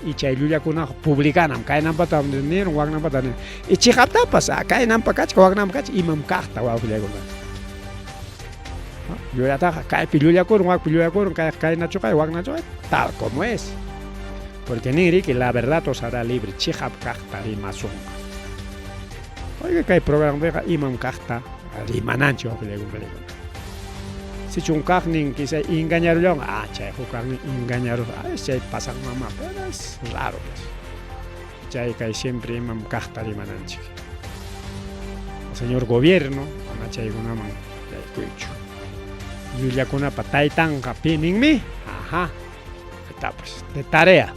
y chay Lulia kuna publicanam kainan patam dinero wagnam patan y chihapta pasa kainan pakach wagnam kach imam kahta wa Lulia kuna Lulia ta kai Lulia kun wag Lulia kun kaina chokai wagna chokai tal como es porque niri que la verdad os hará libre chihap kahta rimasun oiga kai programa de imam kahta rimanancho Lulia kun si un carning que se engañaron, chay, carning engañaron, chay pasan mamá, pero es raro pues. Chay que siempre mam carta de mananchi. El señor gobierno, chay con mamá, ya escucho. Yulia con una patay tan rapinin mi, está pues de tarea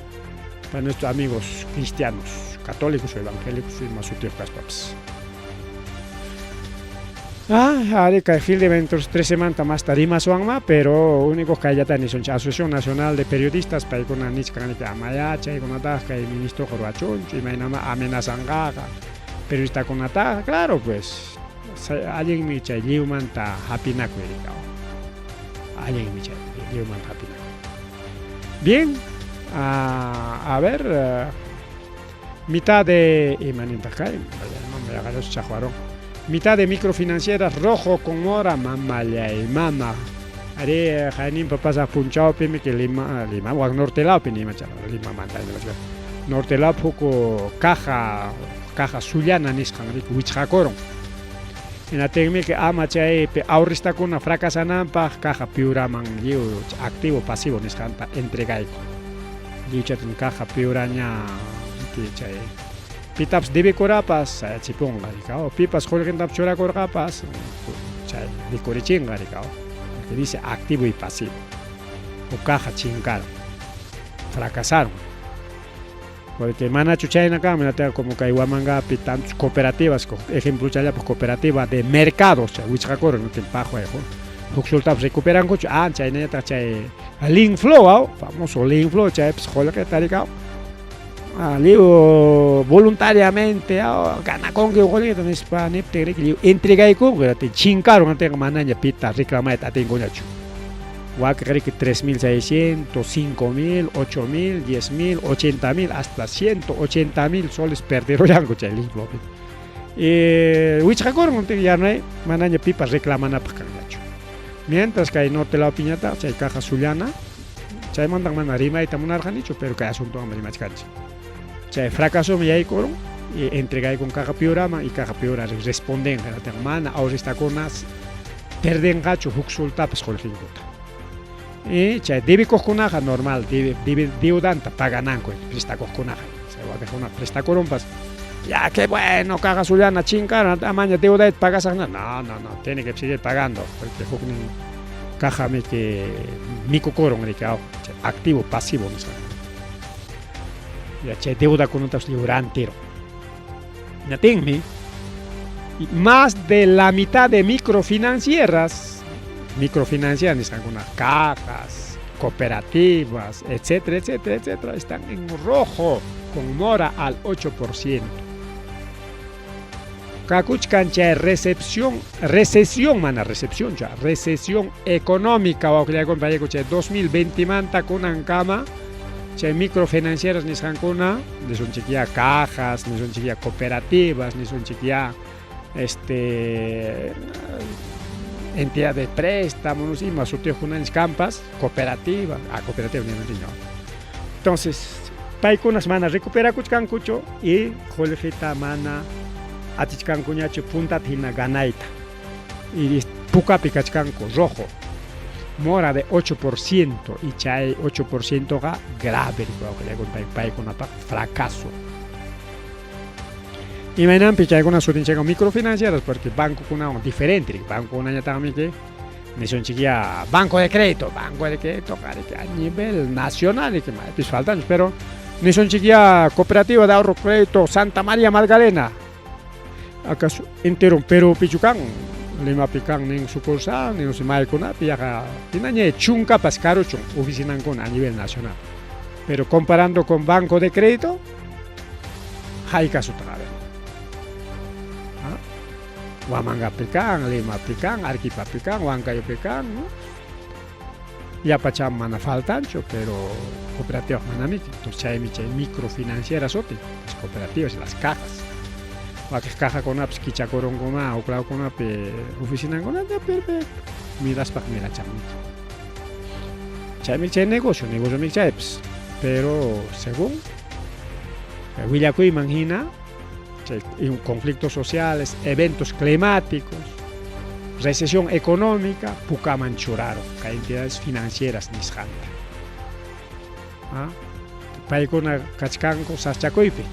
para nuestros amigos cristianos, católicos o evangélicos y más útiles paps. Ahora que el fin de eventos 3 semanas más tarima suangma, pero único que haya tenido la Asociación Nacional de Periodistas para con la nichkan que amayacha y con ataque el ministro Jorvachón y me amenazanga periodista con ataque, claro pues alguien me echa liuman ta hapina cuericao alguien me echa liuman hapina bien a ver mitad de imanita kai me agarró chajuarón. Mitad de microfinancieras rojo con mora mamaya y mama. Are jainin papasa punchao pimi que lima wag nortelao pini macha lima manta nortelao poco caja sullana niskan wichakoro. En la técnica ama chay pe aurista con una fracasana pa caja piura man liu activo pasivo niskanta entregai. Liuchatin caja piuraña que chay Pitaps debe corapas, chiponga, ricao. Pipas jorgen tap chora corapas, chay, licorichinga, ricao. Que dice activo y pasivo. O caja chingaron. Fracasaron. Porque mana chuchayna acá, me la como que iguamanga pitantos cooperativas, ejemplo chaya pues cooperativa de mercados, chay, wichakoro, no tiene pajo, Huxultaps recuperan coche, chay, neta, chay, link flow, famoso link flow, chay, pues joder que está ricao. Liu voluntariamente gana con que golito en España te entrega y cobra te chingaron ante mananya pita reclamar ta tengo nacho wa que 3.600 5.000 8.000 10.000 80.000 hasta 180.000 soles perdieron ya con el libro wichakor monte ya no hay mananya pipa reclaman a nacho mientras que no te la piñata chay caja sullana chay mandan manarima y tamunar janicho pero que asunto a marima cancha chay fracaso me hay coro y entregué con caja piorama y caja piora responden a la hermana ahora está con nas perden gacho huxulta pues con chay debe cojunaja normal, debe deudanta pagananco, presta cojunaja, se va a quejar una presta corompas. Ya, qué bueno, caga Zuliana, chingar, amaña deuda pagas no, tiene que seguir pagando, porque caja me que mico coron activo, pasivo, no sé. Ya, che deuda con otros libranteros. Ya tengo más de la mitad de microfinancieras, algunas cajas, cooperativas, etcétera, están en rojo, con mora al 8%. Cacuchcancha recesión económica, o que le acompañe 2020 manta con ancama, che microfinancieras ni son cuna, ni son chiquilla cajas, ni son chiquilla cooperativas, ni son chiquilla entidad de préstamos, y más surtió con unas campas, cooperativa ni no. Entonces, paikunas mana recupera kuchkankucho y jolijita mana atichkankuñacho punta tina ganaita. Y pukapi kachkanko rojo. Mora de 8% y chay 8% ga grave, paikuna fracaso. Y me han pichado con las microfinancieras porque banco con una diferente, banco con una también que me son chiquilla banco de crédito a nivel nacional y que más faltan, pero me son chiquilla cooperativa de ahorro crédito Santa María Magdalena, acaso entero pero pichucan lima pican en sucursal ni no se mal con apiaga tinañe chunca pascaro chun oficina con a nivel nacional, pero comparando con banco de crédito hay caso travel. Wamanga pican, lima pican, Arequipa pican, Huancayo pican, ¿no? Ya pacham mana faltancho, pero cooperativas manamiki, entonces chay microfinancieras oti, las cooperativas y las cajas. Que caja con apps kicha coron goma o claro con app oficina con ya perfecto. Miras para mira chay negocio mi chaips, pero según Willacuy imagina conflictos sociales, eventos climáticos, recesión económica, pucaman churaro, que entidades financieras nishanta. Paikuna kachkanko saschakoipe.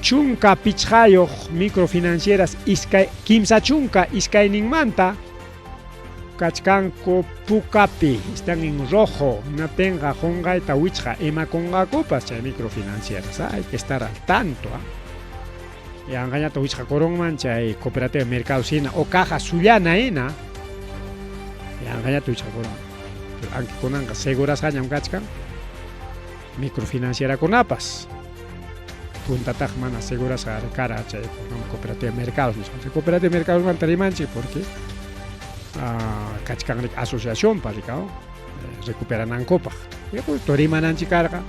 Chunka pichhayo microfinancieras iskay kimsa chunka iskaynin manta kachkanko pukapi están en rojo, no tenga hongaita wichha ema conga copas chay microfinancieras, hay que estar al tanto. Y han ganado wichha coronman chay cooperativa mercado sina o caja Zuliana ena y han ganado wichha coron, pero aunque con anga seguras ganan kachkan microfinanciera con apas punta tajmana seguras a cara chay cooperativa mercados ni cooperativa mercados man tarimanchi porque kachkan asociación palicao recuperan ancopa y pues toriman anchi carga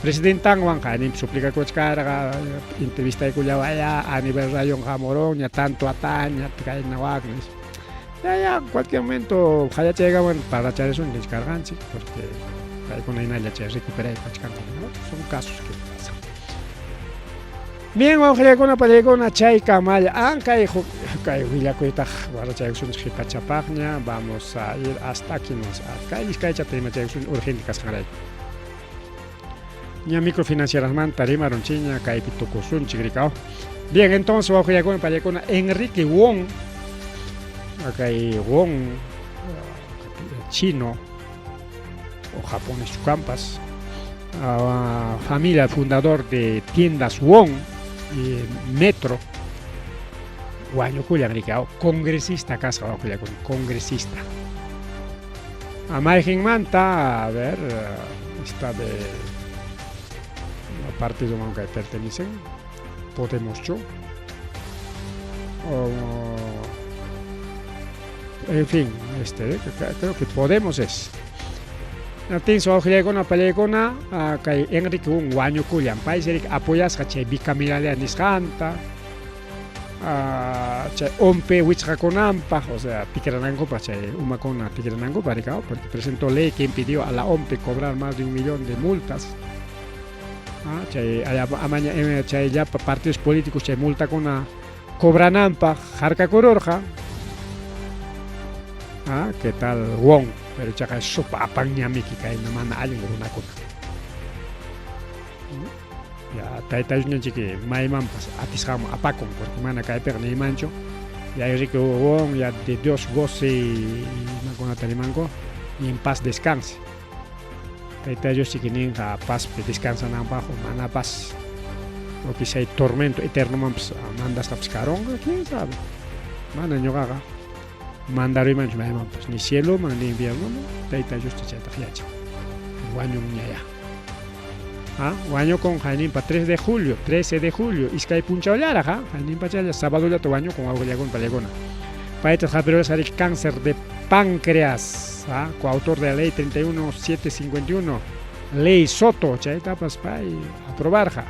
presidentan wan kanim suplica coach carga entrevista de cuya vaya a nivel rayon jamorón ya tanto ataña cae na wagnes ya en cualquier momento haya llegaban para echar eso en descargan sí porque hay con una ya recupera kachkan son casos que pasan. Bien, ojalá con una chay camaya, aunque Willacuita, vamos a ir hasta aquí nos acá y escacha tema urgente cascaray. Ya microfinancieras man tarima ronchiña kai pitucosun chigricao. Bien, entonces ojalá con Enrique Wong, acá Wong chino o japonés campas, familia fundador de tiendas Wong y Metro Guayocuya americano, congresista casa congresista Amaihin Manta, a ver, está de partido que pertenecen Podemos yo en fin, creo que Podemos es Atenso ojalá con pelegona que Enrique un guaño culian país apoyas que bicameralidad niscanta ompe wichra con ampa, o sea piqueranango para una con piqueranango para porque presentó ley que impidió a la OMPE cobrar más de 1 millón de multas. Ya partidos políticos multa con una cobran ampa jarca cororja. ¿Qué tal Wong? Pero chaca sopa apañamiki kay mana allin runakuna. Ya taytayuñanchiki maymanpas atisqama apakun porque mana kaypiqa niymanchu. Ya rico Wong ya de Dios goce imakunata nimanku y en paz descanse. Taytayus chiquininqa pazpi descansananpaqu mana paz. O quizá hay tormento eterno manpas mandasqapas karonqa, quién sabe. Mana ñuqaqa mandaruymanchu maymanpas ni cielo ni invierno taytayus chayta yachan. Wañun ñaya. Wañukun hayninpa 13 de julio iskay punchawllaraq hayninpa chaylla sabadollata wañukun wawqillakunpa pallaykuna. Payta hapiruras harik cáncer de páncreas, coautor de la ley 31751, ley Soto, chaytapas pay aprobarja.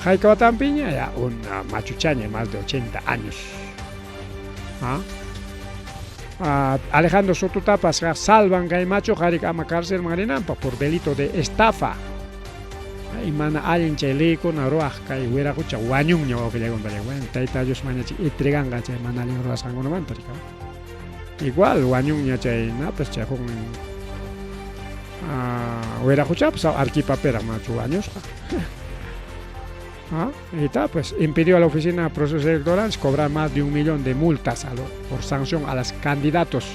Haykawatanpiña ya una machuchaña más de 80 años. Alejandro Soto tapas salvan kay macho harik ama cárcel marinampa por delito de estafa. Y mana alguien chay con aroaj kay werakucha wañun ña wawqillakunpa pallaykuna. Taytayus mañachi entreganqa chay mana alguien ruwasqankunamanpa rikaw. Igual wañun ña chay napas chay huk werakuchapas arquipaperaq machu wañusqa. Y pues impidió a la oficina de procesos electorales cobrar más de 1 millón de multas por sanción a los candidatos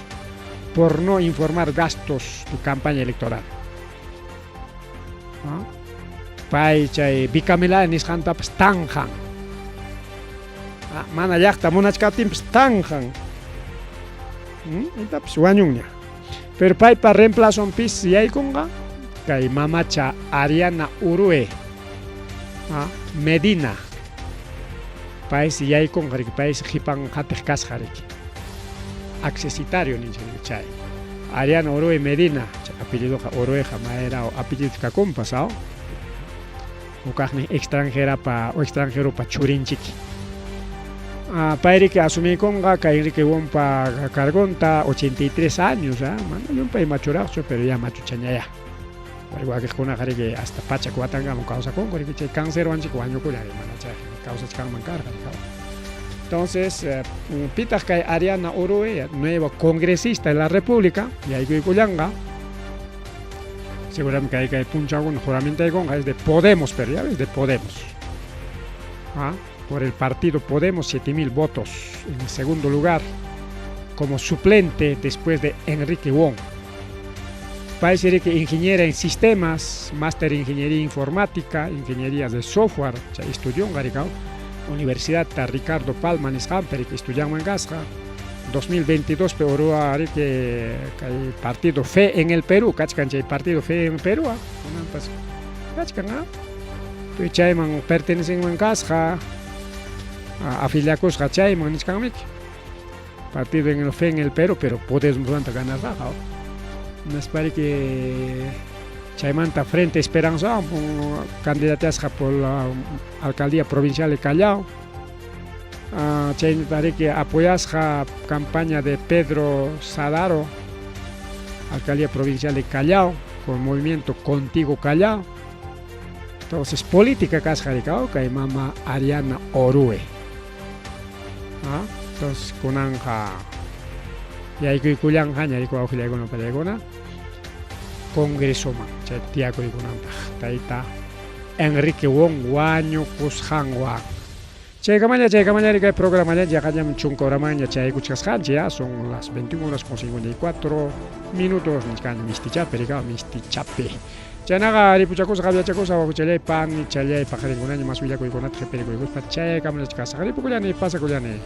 por no informar gastos de campaña electoral. Pay chay bikamila nisqanta pues tanjan. Mana llaqta munachkatin pues tanjan. Ita pues wañunña. Pero paypa reemplazo pis yaykunqa kay mamacha Ariana Urue. Medina. País yaykun harik país hipan hatej kas harik. Accesitario nincha chay. Ariana Urue Medina, apellido Orueja maera o apellido kakumpa sao. Ukajni extranjero pa churinchiki. Pairi que asumí conga kay que wompa cargonta 83 años, mano yo pay machuracho pero ya machuchaña ya. Igual que kuna que hasta pacha cuatanga mo causa con que chay cáncer wanchi kuaño kula mana chay causa chkan mancar. Entonces pitas kay Ariana Urue, nueva congresista de la República, y ahí kuyanga. Seguramente que hay punchagun juramento es de Podemos, pero ya ves, de Podemos. Por el partido Podemos 7,000 votos en segundo lugar como suplente después de Enrique Wong. Parece que ingeniera en sistemas, máster en ingeniería informática, ingeniería de software, estudió en Garicao, Universidad de Ricardo Palma Nishamper, que estudió en Gasca, 2022 pero que el partido Fe en el Perú, cachcan el partido Fe en Perú, cachcan, pues chayman pertenecen en Gasca, afiliados a chayman niskamik, partido en el Fe en el Perú, pero podemos ganar baja. Nos parece que Chaymanta Frente Esperanza, candidatas por la alcaldía provincial de Callao. Chaymanta que apoyas la campaña de Pedro Sadaro, alcaldía provincial de Callao, con el movimiento Contigo Callao. Entonces, política cascaricao, que hay mama Ariana Orue. Entonces, con anja. Y hay que cuyan hanya y cuau hilia con palegona congreso man chatia con taita Enrique Wong waño kushangwa chegamanya que programa ya kayam chunkoramanya chay kuchaskancha son las 21:54 ni kan misticha periga mistichape chanaga ripuchakos gabiachakos aguchele pan ni chale pajaringuna ni masuya ko ikonat perigo ikos pachay kamana chikasa ripukulani pasa kulani.